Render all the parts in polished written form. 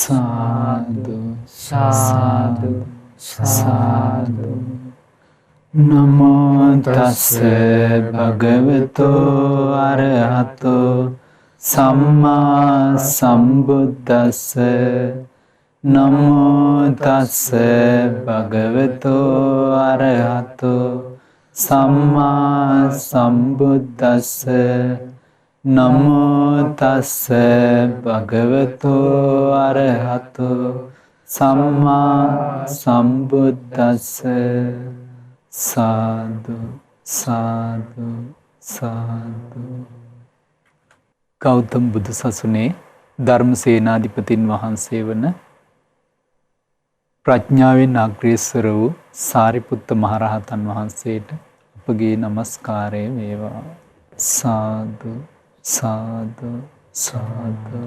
සාදු සාදු සාදු. නමෝ තස්ස භගවතෝ අරහතෝ සම්මා සම්බුද්දස්ස. නමෝ තස්ස භගවතෝ අරහතෝ සම්මා සම්බුද්දස්ස. නමෝ තස්ස භගවතෝ අරහතෝ සම්මා සම්බුද්දස්ස. සාදු සාදු සාදු. ගෞතම බුදු සසුනේ ධර්මසේනාධිපතින් වහන්සේ වන ප්‍රඥාවෙන් අග්‍රේසර වූ සාරිපුත්ත මහරහතන් වහන්සේට අපගේ නමස්කාරය වේවා. සාදු සාදු සාදු.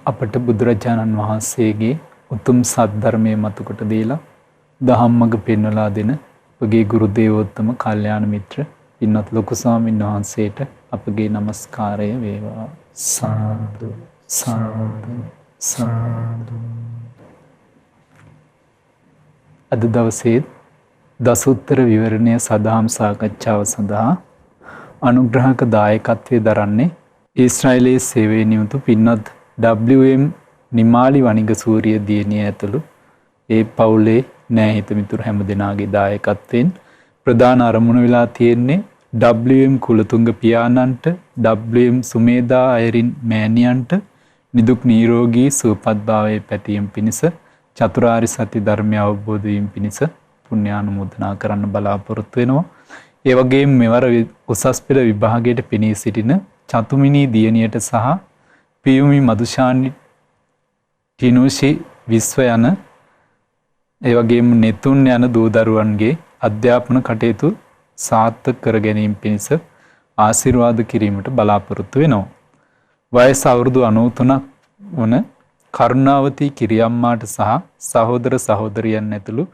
අපට බුදුරජාණන් වහන්සේගේ උතුම් සද්ධර්මය මතකොට දීලා දහම්මග පෙන්වලා දෙන අපගේ ගුරු දේවෝත්තම කල්යාණ මිත්‍ර පින්වත් ලොකු ස්වාමීන් වහන්සේට අපගේ නමස්කාරය වේවා. සාදු සාදු සාදු. අද දවසේ දසුත්තර විවරණය සදහම් සාකච්ඡාව සඳහා අනුග්‍රහක දායකත්වයේ දරන්නේ ඊශ්‍රායලයේ සේවයේ නියුතු පින්වත් WM නිමාලි වනිග සූරිය දියණිය ඇතුළු ඒ පවුලේ නෑහිත මිතුරු හැම දෙනාගේ දායකත්වයෙන් ප්‍රධාන අරමුණ වෙලා තියෙන්නේ WM කුලතුංග පියාණන්ට, WM සුමේදා අයරින් මෑණියන්ට නිදුක් නිරෝගී සුවපත් භාවයේ පැතීම පිණිස චතුරාර්ය සත්‍ය ධර්මය අවබෝධ වීම පිණිස පුණ්‍යානුමෝදනා කරන්න බලාපොරොත්තු වෙනවා. ඒ වගේම මෙවර උසස් පෙළ විභාගයට පෙනී සිටින චතුමිනී දියණියට සහ පියුමි මදුෂානි ටිනුෂි විශ්ව යන ඒ වගේම නෙතුන් යන දූ දරුවන්ගේ අධ්‍යාපන කටයුතු සාර්ථක කර ගැනීම පිණිස ආශිර්වාද කිරීමට බලාපොරොත්තු වෙනවා. වයස අවුරුදු 93ක් වන කරුණාවති කිරියම්මාට සහ සහෝදර සහෝදරියන් ඇතුළු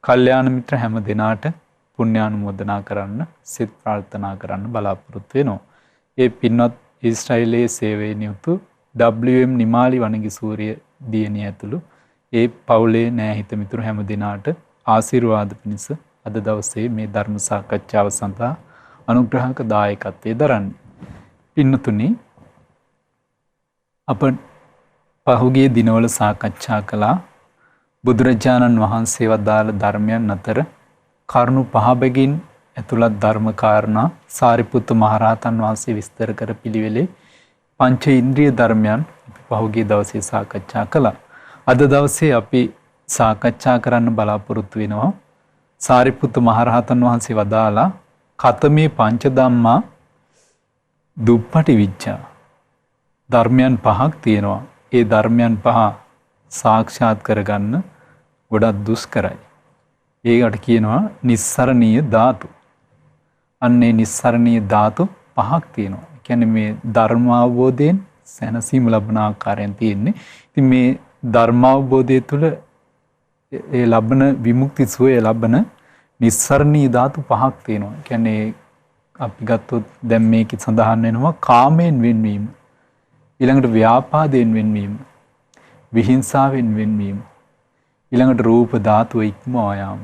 කල්යාණ මිත්‍ර හැම දෙනාට පුණ්‍යානුමෝදනා කරන්න සිත ප්‍රාර්ථනා කරන්න බලාපොරොත්තු වෙනවා. ඒ පින්වත් ඊශ්‍රායලයේ සේවයේ නියුතු WM නිමාලි වනිග සූරිය දියණිය ඇතුළු ඒ පවුලේ නෑහිත මිතුරු හැම දෙනාට ආශිර්වාද පිණිස අද දවසේ මේ ධර්ම සාකච්ඡාව සඳහා අනුග්‍රහක දායකත්වයේ දරන්නේ. පින්නතුනි, අප පහුගිය දිනවල සාකච්ඡා කළා බුදුරජාණන් වහන්සේ වදාළ ධර්මයන් අතර කරුණු 5 බැගින් ඇතුළත් ධර්ම කාරණා සාරිපුත්ත මහරහතන් වහන්සේ විස්තර කර පිළිවෙලේ පංච ඉන්ද්‍රිය ධර්මයන් පහුගිය දවසේ සාකච්ඡා කළා. අද දවසේ අපි සාකච්ඡා කරන්න බලාපොරොත්තු වෙනවා සාරිපුත්ත මහරහතන් වහන්සේ වදාලා කතමේ පංච ධම්මා දුප්පටි විච්ඡා. ධර්මයන් 5ක් තියෙනවා. ඒ ධර්මයන් 5 සාක්ෂාත් කරගන්න ගොඩක් දුෂ්කරයි. ඒකට කියනවා නිස්සරණීය ධාතු. අන්නේ නිස්සරණීය ධාතු 5ක් තියෙනවා. කියන්නේ මේ ධර්ම අවබෝධයෙන් සැනසීම ලබන ආකාරයෙන් තියෙන්නේ. ඉතින් මේ ධර්ම අවබෝධය තුළ ඒ ලබන විමුක්ති සුවය ලබන නිස්සරණීය ධාතු 5ක් තියෙනවා. කියන්නේ අපි ගත්තොත් දැන් මේකේ සඳහන් වෙනවා කාමයෙන් වෙන්වීම, ඊළඟට ව්‍යාපාදයෙන් වෙන්වීම, විහිංසාවෙන් වෙන්වීම, ඊළඟට රූප ධාතුව ඉක්මවා යාම,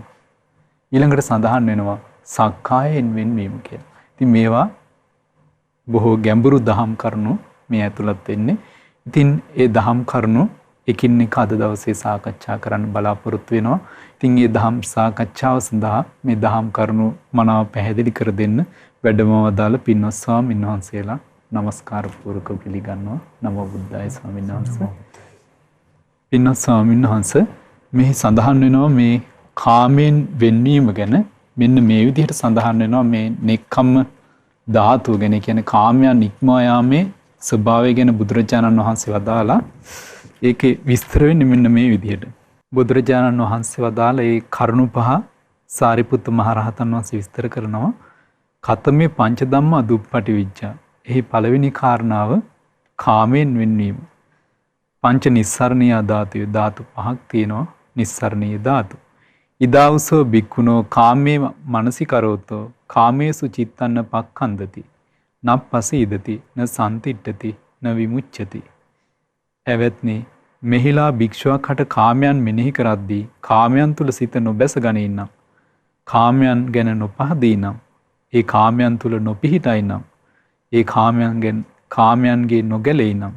ඊළඟට සඳහන් වෙනවා සක්කායෙන් වෙන්වීම කියලා. ඉතින් මේවා බොහෝ ගැඹුරු දහම් කරුණු මේ ඇතුළත් වෙන්නේ. ඉතින් ඒ දහම් කරුණු එකින් එක අද දවසේ සාකච්ඡා කරන්න බලාපොරොත්තු වෙනවා. ඉතින් මේ දහම් සාකච්ඡාව සඳහා මේ දහම් කරුණු මනාව පැහැදිලි කර දෙන්න වැඩම වදාළ පින්වත් ස්වාමීන් වහන්සේලා නමස්කාර පූර්වකව පිළිගන්නවා. නමෝ බුද්දාය ස්වාමීන් වහන්සේ. පින්වත් ස්වාමීන් වහන්සේ මේ සඳහන් වෙනවා මේ කාමයෙන් වෙන්වීම ගැන මෙන්න මේ විදිහට සඳහන් වෙනවා මේ නෙක්ඛම්ම ධාතුව ගැන. කියන්නේ කාමයන් ඉක්මවා යාමේ ස්වභාවය ගැන බුදුරජාණන් වහන්සේ වදාලා ඒකේ විස්තර වෙන්නේ මෙන්න මේ විදිහට. බුදුරජාණන් වහන්සේ වදාළ ඒ කරුණු 5 සාරිපුත්ත මහරහතන් වහන්සේ විස්තර කරනවා. කතමේ පංච ධම්මා දුප්පටි විච්ඡා. එහි පළවෙනි කාරණාව කාමයෙන් වෙන්වීම. පංච නිස්සරණීය ධාතු 5ක් තියෙනවා. නිස්සරණීය ධාතු. ඉදාවසෝ බික්කුණෝ කාමේ මනසිකරෝතෝ කාමේසු චිත්තන්න පක්ඛන්දති. නප්පසීදති න සන්තිට්ඨති න විමුච්ඡති. එවත්නි මෙහිලා භික්ෂුවක් හට කාමයන් මෙනෙහි කරද්දී කාමයන් තුල සිත නොබැස ගනී නම්, කාමයන් ගැන නොපහදී නම්, ඒ කාමයන් තුල නොපිහිටයි නම්, ඒ කාමයන්ගේ නොගැලෙයි නම්,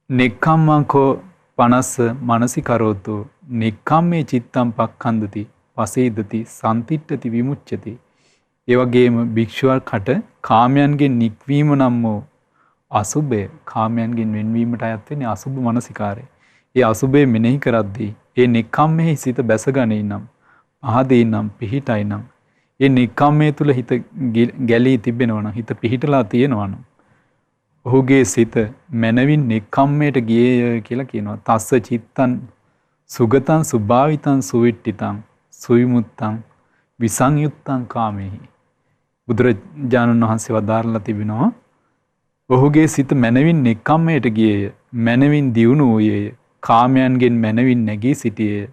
නෙක්ඛම්මංකෝ 50 මනසිකරෝතු නෙක්ඛම්මේ චිත්තං පක්ඛන්දති පසීදති සන්තිට්ඨති විමුච්ඡති. ඒ වගේම භික්ෂුවක් හට කාමයන්ගෙන් නික්වීම නම් වූ අසුභය, කාමයන්ගෙන් වෙන්වීමට අයත් වෙන්නේ අසුභ මනසිකාරය. ඒ අසුභය මෙනෙහි කරද්දී ඒ නෙක්ඛම්මෙහි සිත බැසගනී නම්, පහදී නම්, පිහිටයි නම්, ඒ නෙක්ඛම්මයේ තුල හිත ගැලී තිබෙනවා නම්, හිත පිහිටලා තියෙනවා නම්, ඔහුගේ සිත මනවින් නෙක්ඛම්මයට ගියේය කියලා කියනවා. තස්ස චිත්තං සුගතං සුභාවිතං සුවිට්ඨිතං සුවිමුත්තං විසංයුත්තං කාමෙහි. බුදුරජාණන් වහන්සේ වදාරලා තිබෙනවා ඔහුගේ සිත මනවින් නෙක්ඛම්මයට ගියේය, මනවින් දියුණු වූයේය, කාමයන්ගෙන් මනවින් නැගී සිටියේය,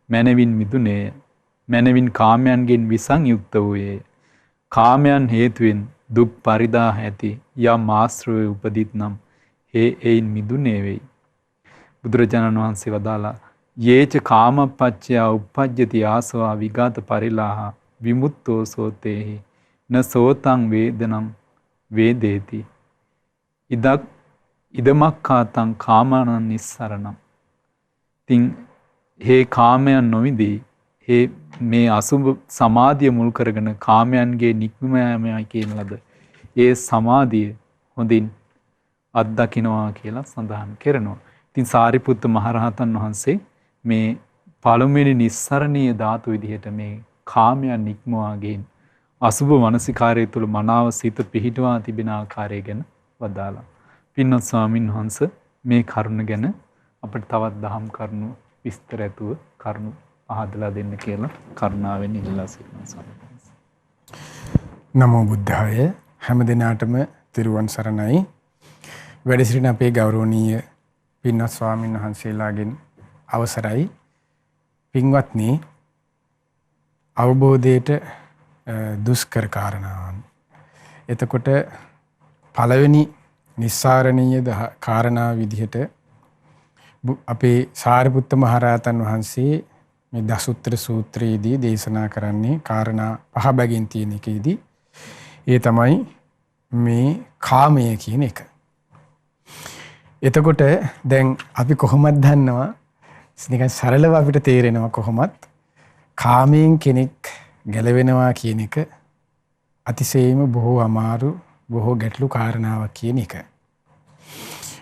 මනවින් මිදුනේය, මනවින් කාමයන්ගෙන් විසංයුක්ත වූයේය. කාමයන් හේතුවෙන් දුක් පරිදාහ ඇති යම් ආශ්‍රවයේ උපදිත් නම් එයින් මිදුනේ වෙයි. බුදුරජාණන් වහන්සේ වදාලා යේච කාමපච්චය උප්පජ්ජති ආසවා විගත පරිලාහ විමුක්තෝ සෝතේහි න සෝතං වේදනං වේදේති ඉදමක්ඛාතං කාමානං නිස්සරණං. තින් හේ කාමයන් නොවිදී හේ මේ අසුභ සමාධිය මුල් කරගෙන කාමයන්ගේ නික්ම යෑමයි කියන ලද ඒ සමාධිය හොඳින් අත්දකින්නවා කියලා සඳහන් කරනවා. ඉතින් සාරිපුත්ත මහරහතන් වහන්සේ මේ පළමුවෙනි නිස්සරණීය ධාතු විදිහට මේ කාමයන් නික්මවා ගෙන් අසුභ මනසිකාරය තුළ මනාව සිත පිහිටවා තිබෙන ආකාරය ගැන වදාළා. පින්වත් ස්වාමින් වහන්සේ මේ කරුණ ගැන අපිට තවත් දහම් කරුණු විස්තර ඇතුව කරුණු පහදලා දෙන්න කියලා කරුණාවෙන් ඉල්ලා සිටිනවා. නමෝ බුද්ධාය. හැම දිනාටම තිරුවන් සරණයි. වැඩ සිටින අපේ ගෞරවනීය පින්වත් ස්වාමීන් වහන්සේලාගෙන් අවසරයි. පින්වත්නි, අවබෝධයට දුෂ්කර කාරණාවන්. එතකොට පළවෙනි නිස්සාරණීය කාරණා විදිහට අපේ සාරිපුත්ත මහරහතන් වහන්සේ මේ දසුත්‍ර සූත්‍රයේදී දේශනා කරන්නේ කාරණා 5 බැගින් තියෙන එකේදී ඒ තමයි මේ කාමය කියන එක. එතකොට දැන් අපි කොහොමද දන්නවා, නිකන් සරලව අපිට තේරෙනවා කොහොමත් කාමයෙන් කෙනෙක් ගැලවෙනවා කියන එක අතිශයින්ම බොහෝ අමාරු, බොහෝ ගැටලු කාරණාවක් කියන එක.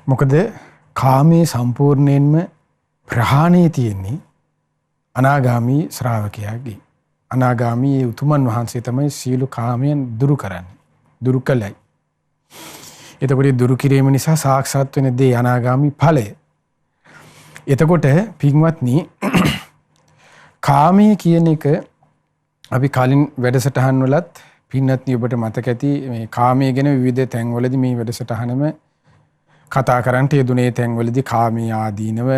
මොකද කාමයේ සම්පූර්ණයෙන්ම ප්‍රහාණය තියෙන්නේ අනාගාමී ශ්‍රාවකයාගේ. අනාගාමී උතුමන් වහන්සේ තමයි සියලු කාමයන් දුරු කරන්නේ, දුරු කළයි. එතකොට දුරු කිරීම නිසා සාක්ෂාත් වෙන දේ අනාගාමී ඵලය. එතකොට පින්වත්නි, කාමයේ කියන එක අපි කලින් වැඩසටහන් වලත් පින්වත්නි ඔබට මතක ඇති මේ කාමයේ ගැන විවිධ තැන්වලදී මේ වැඩසටහනම කතා කරන්නට යෙදුනේ. තැන්වලදී කාමයේ ආදීනව,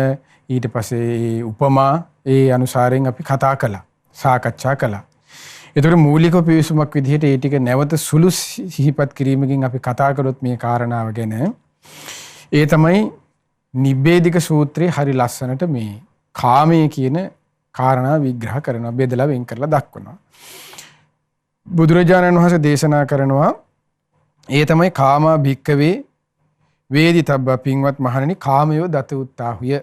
ඊට පස්සේ උපමා ඒ අනුසාරයෙන් අපි කතා කළා, සාකච්ඡා කළා. ඒතර මූලික පිවිසුමක් විදිහට ඒ ටික නැවත සුළු සිහිපත් කිරීමකින් අපි කතා කරොත් මේ කාරණාව ගැන, ඒ තමයි නිබ්බේධික සූත්‍රයේ හරි ලස්සනට මේ කාමයේ කියන කාරණා විග්‍රහ කරනවා, බෙදලා වෙන් කරලා දක්වනවා. බුදුරජාණන් වහන්සේ දේශනා කරනවා ඒ තමයි කාමා භික්කවේ වේදිතබ්බ. පින්වත් මහණෙනි, කාමයෝ දත උත්තාහුය.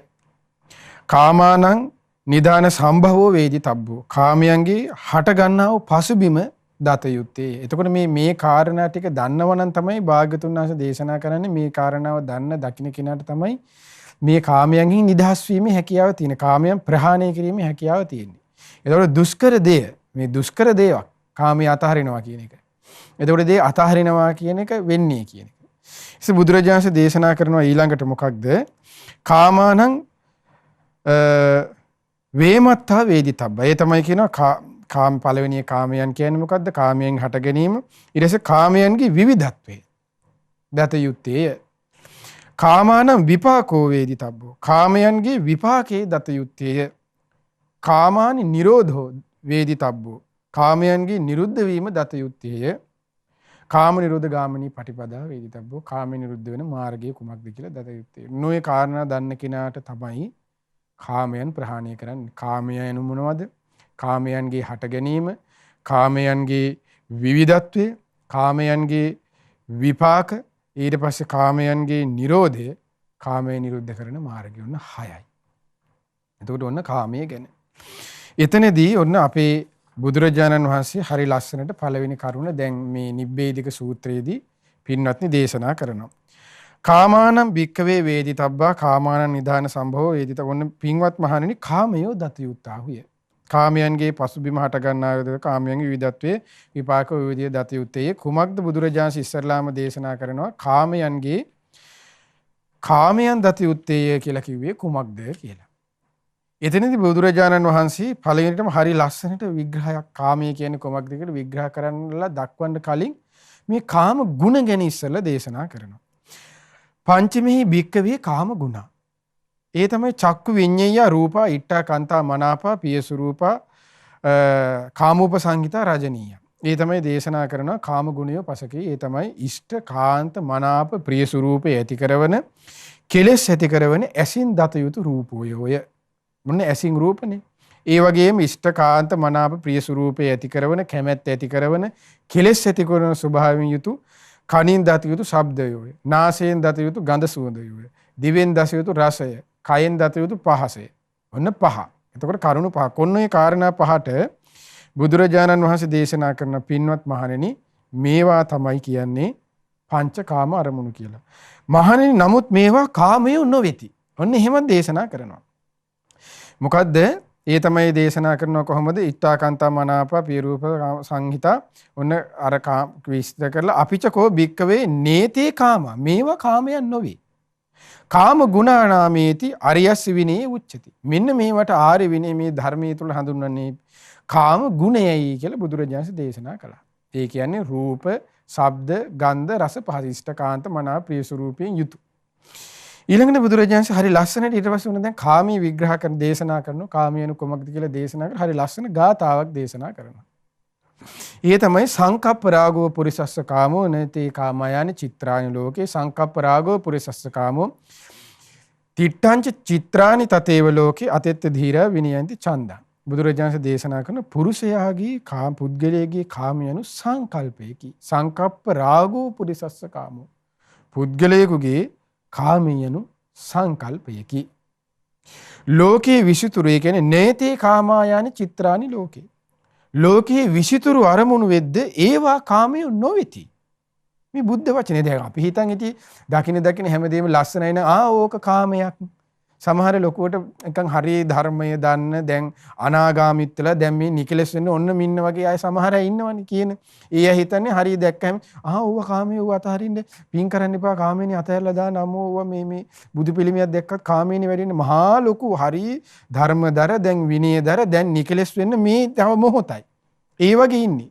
කාමානං නිදාන සම්භවෝ වේදිතබ්බෝ. කාමයන්ගේ හට ගන්නා වූ පසුබිම දත යුත්තේ. එතකොට මේ කාරණා ටික දන්නවනම් තමයි භාග්‍යතුන් වහන්සේ දේශනා කරන්නේ. මේ කාරණාව දන්න දකින්න කෙනාට තමයි මේ කාමයන්ගෙන් නිදහස් වීමේ හැකියාව තියෙන, කාමයන් ප්‍රහාණය කිරීමේ හැකියාව තියෙන්නේ. එතකොට දුෂ්කර දෙය, මේ දුෂ්කර දේවක් කාමයේ අතහරිනවා කියන එක. එතකොට දේ අතහරිනවා කියන එක වෙන්නේ කියන එක. ඉතින් බුදුරජාණන් දේශනා කරනවා ඊළඟට මොකක්ද? කාමානං වේමත්තා වේදිතබ්බ. ඒ තමයි කියනවා කාම පළවෙනි කාමයන් කියන්නේ මොකද්ද? කාමයෙන් හට ගැනීම. ඊට පස්සේ කාමයන්ගේ විවිධත්වය දත යුත්තේය. කාමානම් විපාකෝ වේදිතබ්බෝ. කාමයන්ගේ විපාකේ දත යුත්තේය. කාමානි නිරෝධෝ වේදිතබ්බෝ. කාමයන්ගේ නිරුද්ධ වීම දත යුත්තේය. කාම නිරෝධ ගාමිනී පටිපදා වේදිතබ්බෝ. කාම නිරුද්ධ වෙන මාර්ගය කුමක්ද කියලා දත යුත්තේ. නොයේ කාරණා දන්න කෙනාට තමයි කාමයන් ප්‍රහාණය කරන්නේ. කාමයන් මොනවද? කාමයන්ගේ හට ගැනීම, කාමයන්ගේ විවිධත්වය, කාමයන්ගේ විපාක, ඊට පස්සේ කාමයන්ගේ නිරෝධය, කාමය නිරුද්ධ කරන මාර්ගය ඔන්න 6යි. එතකොට ඔන්න කාමයේ ගැන. එතනදී ඔන්න අපේ බුදුරජාණන් වහන්සේ හරි ලස්සනට පළවෙනි කරුණ දැන් මේ නිබ්බේධික සූත්‍රයේදී පින්වත්නි දේශනා කරනවා. කාමානම් භික්කවේ වේදිතබ්බා කාමානං නිදාන සම්භවෝ වේදිත. ඔන්න පින්වත් මහණෙනි කාමයෝ දත යුත්තාහුය. කාමයන්ගේ පසුබිම හට ගන්නා කාමයන්ගේ විවිධත්වයේ විපාක විවිධය දත යුත්තේ. කුමක්ද බුදුරජාණන් ඉස්සරලාම දේශනා කරනවා කාමයන් දත යුත්තේ කියලා කිව්වේ කුමක්ද කියලා. එතනදී බුදුරජාණන් වහන්සේ පළවෙනිටම හරි ලස්සනට විග්‍රහයක් කාමය කියන්නේ කොමක්ද කියලා විග්‍රහ කරන්නලා දක්වන්න කලින් මේ කාම ගුණ ගැන ඉස්සෙල්ලා දේශනා කරනවා. පංචමෙහි භික්කවේ කාම ගුණ. ඒ තමයි චක්කු විඤ්ඤය රූපා ඉට්ඨා කාන්තා මනාපා පියසු රූපා කාමෝප සංහිතා රජනීය. ඒ තමයි දේශනා කරන කාම ගුණය පසකේ. ඒ තමයි ඉෂ්ඨ කාන්ත මනාප ප්‍රිය ස්වරූපේ ඇති කරවන කෙලෙස් ඇති කරවන ඇසින් දත යුතු රූපෝයෝය. මොන ඇසින් රූපනේ. ඒ වගේම ඉෂ්ඨ කාන්ත මනාප ප්‍රිය ස්වරූපේ ඇති කරවන කැමැත්ත ඇති කරවන කෙලෙස් ඇති කරන ස්වභාවයෙන් යුතු කනින් දත යුතු ශබ්දයෝය. නාසයෙන් දත යුතු ගඳ සුවඳයෝය. දිවෙන් දත යුතු රසය. කයෙන් දත යුතු පහසය. ඔන්න පහ. එතකොට කරුණු පහ. කොන්නේ කාරණා පහට බුදුරජාණන් වහන්සේ දේශනා කරන පින්වත් මහණෙනි මේවා තමයි කියන්නේ පංචකාම අරමුණු කියලා. මහණෙනි නමුත් මේවා කාමය නොවේති. ඔන්න එහෙම දේශනා කරනවා. මොකද්ද? ඒ තමයි දේශනා කරනවා කොහොමද? ඉත්තාකාන්තා මනාපා පියරූප සංහිතා. ඔන්න අර විස්තර කරලා අපිචකෝ භික්කවේ නේතේ කාම. මේවා කාමයන් නොවේ. කාම ගුණානාමේති අරියස් විනේ උච්චති. මෙන්න මේවට ආර්ය විනේ මේ ධර්මයේ තුල හඳුන්වන්නේ කාම ගුණයයි කියලා බුදුරජාණන් දේශනා කළා. ඒ කියන්නේ රූප, ශබ්ද, ගන්ධ, රස පහස ඉෂ්ඨකාන්ත මනාප ප්‍රිය ස්වරූපයෙන් යුතු. ඊළඟට බුදුරජාණන් හරි ලස්සනට ඊට පස්සේ උන දැන් කාමී විග්‍රහ කරන දේශනා කරනවා. කාමියන කොමක්ද කියලා දේශනා කරලා හරි ලස්සන ගාතාවක් දේශනා කරනවා. ඒ තමයි සංකප්ප රාගෝ පුරිසස්ස කාමෝ නතේ කාමයානි චිත්‍රානි ලෝකේ සංකප්ප රාගෝ පුරිසස්ස කාමෝ තිට්ඨංච චිත්‍රානි තතේව ලෝකේ අතෙත්ත ධීර විනයන්ති ඡන්දං. බුදුරජාණන් දේශනා කරන පුරුෂයාගේ කාම පුද්ගලයාගේ කාමයනු සංකල්පයකි. සංකප්ප රාගෝ පුරිසස්ස කාමෝ. පුද්ගලයෙකුගේ කාමයනු සංකල්පයකි. ලෝකේ විසිතුරු ඒ කියන්නේ නේතේ කාමායානි චිත්‍රානි ලෝකේ. ලෝකේ විසිතුරු අරමුණු වෙද්ද ඒවා කාමය නොවේති. මේ බුද්ධ වචනේ දැන් අපි හිතන් ඉති දකින හැමදේම ලස්සනයි න ඕක කාමයක්. සමහර ලොකුවට නිකන් හරි ධර්මය දන්න දැන් අනාගාමීත්වලා දැන් මේ නිකලස් වෙන්න ඔන්න මින්න වගේ අය සමහර අය ඉන්නවනේ කියන. ඒ අය හිතන්නේ හරි දැක්කම ඕව කාමයේ ඕව අතහරින්න පින් කරන්න එපා කාමේනේ අතහැරලා දාන්න අම්මෝ ඕව මේ බුදු පිළිමියක් දැක්කත් කාමේනේ වැඩින්නේ මහා ලොකු හරි ධර්මදර දැන් විනයදර දැන් නිකලස් වෙන්න මේ තව මොහොතයි. ඒ වගේ ඉන්නේ.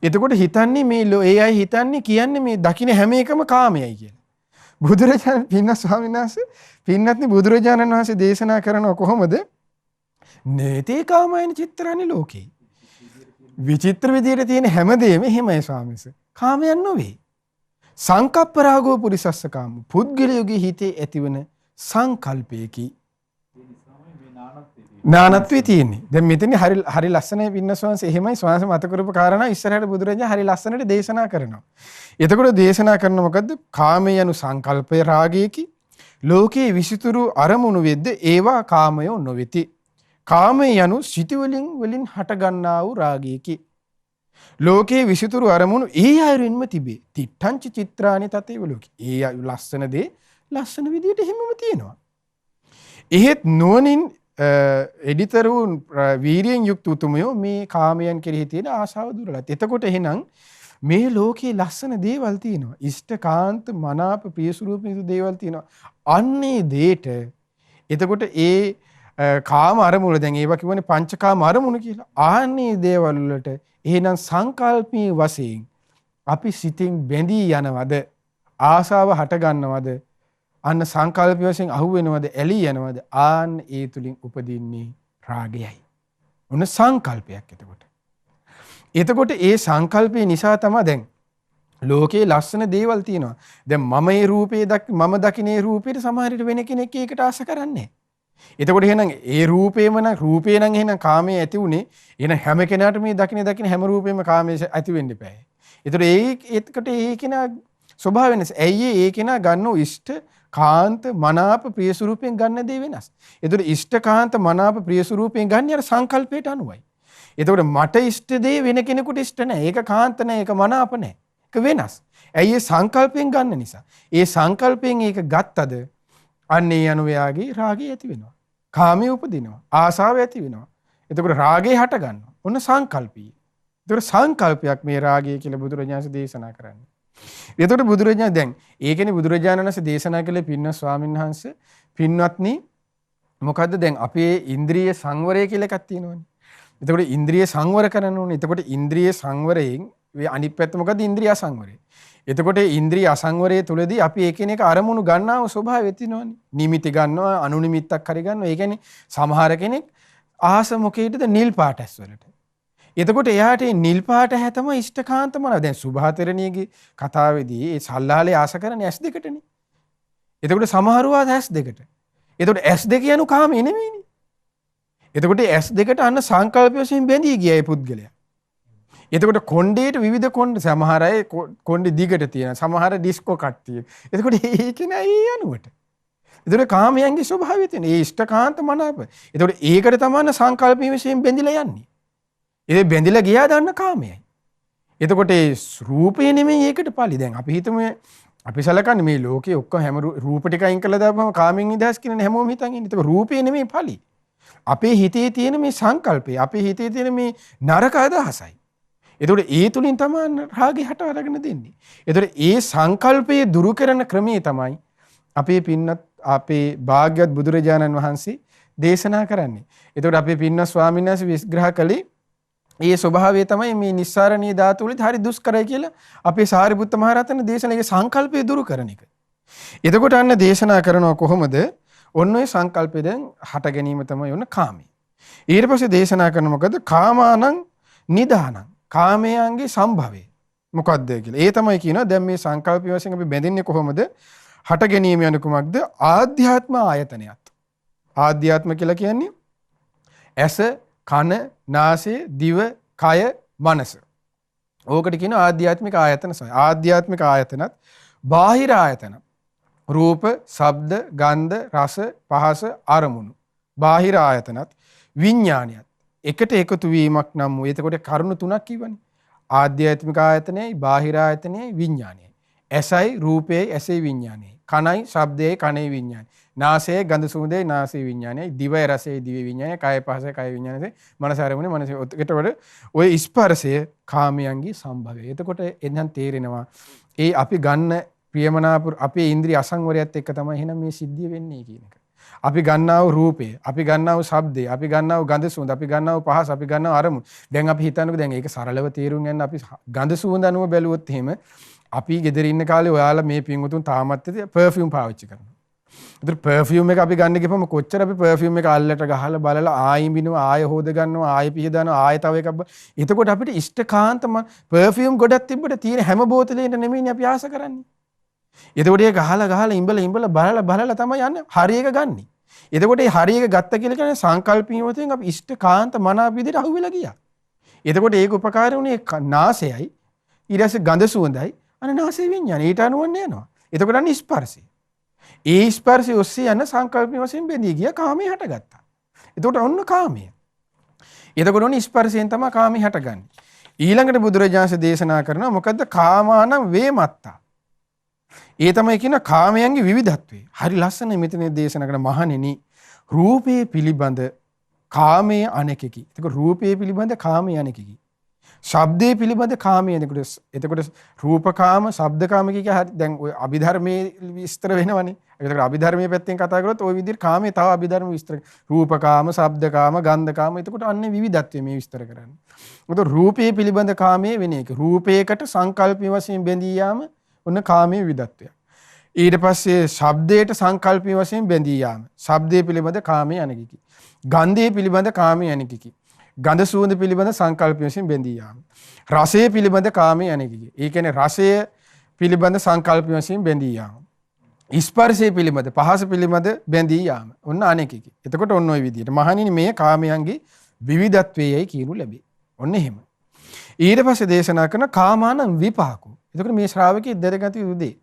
එතකොට හිතන්නේ මේ ඒ අය හිතන්නේ කියන්නේ මේ දකින්න හැම එකම කාමයයි කියලා. බුදුරජාණන් පින්නස් ස්වාමීන් වහන්සේ පින්නත්නි බුදුරජාණන් වහන්සේ දේශනා කරනවා කොහොමද? නේතේ කාමයන් චිත්‍රානි ලෝකේ. විචිත්‍ර විදියට තියෙන හැමදේම එහෙමයි ස්වාමීන්ස. කාමයන් නොවේ. සංකප්ප රාගෝ පුරිසස්ස කාම. පුද්ගලයාගේ හිතේ ඇතිවන සංකල්පයකි. නානත්වයේ තියෙන්නේ. දැන් මෙතන හරි ලස්සනයි පින්නස් ස්වාමීන්ස එහෙමයි ස්වාමීන්ස මත කරපු කාරණා ඉස්සරහට බුදුරජාණන් හරි ලස්සනට දේශනා කරනවා. එතකොට දේශනා කරන මොකද්ද? කාමය යනු සංකල්පය රාගයකි. ලෝකේ විසිතුරු අරමුණු වෙද්ද ඒවා කාමය නොවේති. කාමය යනු සිතුවිලින් වලින් හටගන්නා වූ රාගයකි. ලෝකේ විසිතුරු අරමුණු ඒ අයරින්ම තිබේ. තිට්ඨංච චිත්‍රානි තතේව ලෝකේ. ඒ ලස්සන දේ ලස්සන විදියට හැමම තියෙනවා. එහෙත් නුවණින් එඩිතර වූ වීරියෙන් යුක්ත උතුමයෝ මේ කාමයන් කෙරෙහි තියෙන ආශාව දුරලත්. එතකොට එහෙනම් මේ ලෝකේ ලස්සන දේවල් තියෙනවා. ඉෂ්ඨකාන්ත මනාප ප්‍රිය ස්වරූපිත දේවල් තියෙනවා. අන්නේ දේට එතකොට ඒ කාම අරමුණ දැන් ඒවා කියවනේ පංචකාම අරමුණ කියලා. ආන්නේ දේවල් වලට එහෙනම් සංකල්පී වශයෙන් අපි සිතින් බැඳී යනවද? ආශාව හට ගන්නවද? අන්න සංකල්ප වශයෙන් අහු වෙනවද? ඇලී යනවද? ආන්න ඒ තුලින් උපදින්නේ රාගයයි. ඔන්න සංකල්පයක් එතකොට. එතකොට ඒ සංකල්පය නිසා තමයි දැන් ලෝකේ ලස්සන දේවල් තියෙනවා. දැන් මම මේ රූපේ මම දකින්නේ රූපේට සමහර විට වෙන කෙනෙක් ඒකට ආස කරන්නේ. එතකොට එහෙනම් ඒ රූපේම නම් රූපේ නම් එහෙනම් කාමයේ ඇති උනේ. එහෙනම් හැම කෙනාටම මේ දකින හැම රූපෙම කාමයේ ඇති වෙන්න එපා. එතකොට ඒ කෙනා ස්වභාව වෙනස්. ඇයි ඒ කෙනා ගන්නෝ ඉෂ්ට කාන්ත මනාප ප්‍රිය ස්වරූපයෙන් ගන්න දේ වෙනස්. එතකොට ඉෂ්ට කාන්ත මනාප ප්‍රිය ස්වරූපයෙන් ගන්න අර සංකල්පයට අනුවයි. එතකොට මට ඉෂ්ට දේ වෙන කෙනෙකුට ඉෂ්ට නැහැ. ඒක කාන්ත නැහැ. ඒක මනාප නැහැ. ඒක වෙනස්. ඇයි ඒ සංකල්පයෙන් ගන්න නිසා. ඒ සංකල්පයෙන් ඒක ගත්තද අන්න ඒ අනුවයාගේ රාගය ඇති වෙනවා. කාමයේ උපදිනවා. ආසාව ඇති වෙනවා. එතකොට රාගය හට ගන්නවා. ඔන්න සංකල්පී. එතකොට සංකල්පයක් මේ රාගය කියලා බුදුරජාණන් දේශනා කරන්නේ. එතකොට බුදුරජාණන් දැන් ඒකනේ බුදුරජාණන් වහන්සේ දේශනා කළේ පින්වත් ස්වාමීන් වහන්සේ පින්වත්නි මොකද්ද දැන් අපේ ඉන්ද්‍රිය සංවරය කියලා එකක් තියෙනවනේ. එතකොට ඉන්ද්‍රිය සංවර කරන්න ඕනේ. එතකොට ඉන්ද්‍රිය සංවරයෙන් අනිත් පැත්ත මොකද්ද ඉන්ද්‍රිය අසංවරය. එතකොට ඉන්ද්‍රිය අසංවරය තුලදී අපි එකිනෙක අරමුණු ගන්නාව ස්වභාවය තියෙනවනේ. නිමිති ගන්නවා අනුනිමිත්තක් හරි ගන්නවා. ඒ කියන්නේ සමහර කෙනෙක් ආස මොකේදද නිල් පාට ඇස් වලට. එතකොට එයාට නිල් පාට හැ තමයි ඉෂ්ඨකාන්ත මන. දැන් සුභාතරණියගේ කතාවේදී ඒ සල්ලාලේ ආස කරන්නේ ඇස් දෙකටනේ. එතකොට සමහරව ඇස් දෙකට. එතකොට ඇස් දෙක යනු කාමේ නෙමෙයිනේ. එතකොට ඇස් දෙකට අන්න සංකල්ප වශයෙන් බැඳී ගියා ඒ පුද්ගලයා. එතකොට කොණ්ඩේට විවිධ කොණ්ඩ සමහර අය කොණ්ඩේ දිගට තියෙන සමහර ඩිස්කෝ කට් තියෙන. එතකොට ඒක නෑ ඒ යනුවට. එතකොට කාමයන්ගේ ස්වභාවය තියෙන. ඒ ඉෂ්ඨකාන්ත මනාප. එතකොට ඒකට තමයි සංකල්ප විශේෂයෙන් බැඳිලා යන්නේ. ඒ බැඳිලා ගියා දන්න කාමයයි. එතකොට ඒ රූපේ නෙමෙයි ඒකට pali. දැන් අපි හිතමු අපි සලකන්නේ මේ ලෝකේ ඔක්කොම හැම රූප ටික අයින් කළා දාපුවම කාමෙන් නිදහස් කියන හැමෝම හිතන් ඉන්නේ. ඒක රූපේ නෙමෙයි pali. අපේ හිතේ තියෙන මේ සංකල්පය, අපේ හිතේ තියෙන මේ නරක අදහසයි. එතකොට ඒ තුලින් තමයි රාගය හට අරගෙන දෙන්නේ. එතකොට ඒ සංකල්පයේ දුරු කරන ක්‍රමයේ තමයි අපේ පින්නත් අපේ භාග්‍යවත් බුදුරජාණන් වහන්සේ දේශනා කරන්නේ. එතකොට අපේ පින්නත් ස්වාමීන් වහන්සේ විග්‍රහ කළේ ඒ ස්වභාවය තමයි මේ නිස්සාරණීය ධාතු වලදී හරි දුෂ්කරයි කියලා අපේ සාරිපුත්ත මහ රහතන් දේශනාවේ සංකල්පය දුරු කරන එක. එතකොට අන්න දේශනා කරනවා කොහොමද? ඔන්න ඔය සංකල්පය දැන් හට ගැනීම තමයි ඔන්න කාමී. ඊට පස්සේ දේශනා කරන මොකද? කාමානං නිදානං. කාමයන්ගේ සම්භවය මොකක්ද කියලා. ඒ තමයි කියනවා දැන් මේ සංකල්පය වශයෙන් අපි බැඳින්නේ කොහොමද? හට ගැනීම යන කුමක්ද? ආධ්‍යාත්ම ආයතනයත්. ආධ්‍යාත්ම කියලා කියන්නේ ඇස, කන, නාසය, දිව, කය, මනස. ඕකට කියනවා ආධ්‍යාත්මික ආයතන සය. ආධ්‍යාත්මික ආයතනත් බාහිර ආයතන. රූප, ශබ්ද, ගන්ධ, රස, පහස, අරමුණු. බාහිර ආයතනත් විඥානියත් එකට එකතු වීමක් නම් වූ. එතකොට කරුණු තුනක් කිව්වනේ. ආධ්‍යාත්මික ආයතනයයි, බාහිර ආයතනයයි, විඥානයයි. ඇසයි, රූපයයි, ඇසේ විඥානයයි. කනයි, ශබ්දයයි, කනේ විඥානයයි. නාසයයි, ගන්ධ සුවඳයි, නාසයේ විඥානයයි. දිවයි, රසයයි, දිවේ විඥානයයි. කය පහසයි, කය විඥානයයි. මනස ආරමුණේ, මනස. එතකොට ඔය ස්පර්ශය කාමයන්ගේ සම්භවය. එතකොට එන්නම් තේරෙනවා ඒ අපි ගන්න ප්‍රියමනාප අපේ ඉන්ද්‍රිය අසංවරයත් එක්ක තමයි එහෙනම් මේ සිද්ධිය වෙන්නේ කියන එක. අපි ගන්නා වූ රූපේ, අපි ගන්නා වූ ශබ්දේ, අපි ගන්නා වූ ගඳ සුවඳ, අපි ගන්නා වූ පහස, අපි ගන්නා වූ අරමුණු. දැන් අපි හිතන්නකෝ දැන් ඒක සරලව තේරුම් ගන්න අපි ගඳ සුවඳ අනුව බැලුවොත් එහෙම අපි ගෙදර ඉන්න කාලේ ඔයාලා මේ පින්වතුන් තාමත් පර්ෆියුම් පාවිච්චි කරනවා. ඒතර පර්ෆියුම් එක අපි ගන්න ගිහම කොච්චර අපි පර්ෆියුම් එක අල්ලට ගහලා බලලා ආයෙ බිනවා, ආයෙ හොද ගන්නවා, ආයෙ පිහදනවා, ආයෙ තව එකක්. එතකොට අපිට ඉෂ්ඨකාන්තම පර්ෆියුම් ගොඩක් තිබ්බට තියෙන හැම බෝතලෙකට නෙමෙයිනේ අපි ආස කරන්නේ. එතකොට ඒක ගහලා ඉඹලා බලලා තමයි යන්නේ හරි එක ගන්නෙ. එතකොට මේ හරි එක ගත්ත කියලා කියන්නේ සංකල්පීයවතෙන් අපි ඉෂ්ඨකාන්ත මනාප විදිහට අහුවෙලා ගියා. එතකොට ඒක උපකාර වුණේ නාසයයි, ඊට පස්සේ ගඳ සුවඳයි, අන නාසයේ විඤ්ඤාණය ඊට අනුවන්නේ යනවා. එතකොට අන්න ස්පර්ශය. ඒ ස්පර්ශය ඔස්සේ යන සංකල්පීය වශයෙන් බෙදී ගියා කාමයේ හටගත්තා. එතකොට ඔන්න කාමය. එතකොට ඔන්න ස්පර්ශයෙන් තමයි කාමයේ හටගන්නේ. ඊළඟට බුදුරජාණන් දේශනා කරනවා මොකද්ද? කාමානම් වේමත්තා. ඒ තමයි කියන කාමයන්ගේ විවිධත්වය. හරි ලස්සන මෙතන දේශනා කරන මහණෙනි රූපේ පිළිබඳ කාමයේ අනෙකකි. ඒක රූපේ පිළිබඳ කාමයේ අනෙකකි. ශබ්දේ පිළිබඳ කාමයේ අනෙකකි. එතකොට රූපකාම, ශබ්දකාම කිය දැන් ඔය අභිධර්මයේ විස්තර වෙනවනේ. ඒකට අභිධර්මයේ පැත්තෙන් කතා කරොත් ওই විදිහට කාමයේ තව අභිධර්ම විස්තර. රූපකාම, ශබ්දකාම, ගන්ධකාම. එතකොට අන්නේ විවිධත්වය මේ විස්තර කරන්නේ. එතකොට රූපේ පිළිබඳ කාමයේ වෙන එක. රූපයකට සංකල්පී වශයෙන් බැඳී යාම ඔන්න කාමයේ විවිධත්වය. ඊට පස්සේ ශබ්දයට සංකල්පී වශයෙන් බැඳී යාම. ශබ්දයේ පිළිබඳ කාමයේ අනෙකකි. ගන්ධයේ පිළිබඳ කාමයේ අනෙකකි. ගඳ සුවඳ පිළිබඳ සංකල්ප වශයෙන් බැඳී යාම. රසය පිළිබඳ කාමයේ අනෙකකි. ඒ කියන්නේ රසය පිළිබඳ සංකල්ප වශයෙන් බැඳී යාම. ස්පර්ශය පිළිබඳ පහස පිළිබඳ බැඳී යාම. ඔන්න අනෙකකි. එතකොට ඔන්න ඔය විදිහට මහණෙනි මේ කාමයන්ගේ විවිධත්වයයි කියනු ලැබේ. ඔන්න එහෙම. ඊට පස්සේ දේශනා කරන කාමානං විපාකෝ. එතකොට මේ ශ්‍රාවකී දැනගත යුතු දේ.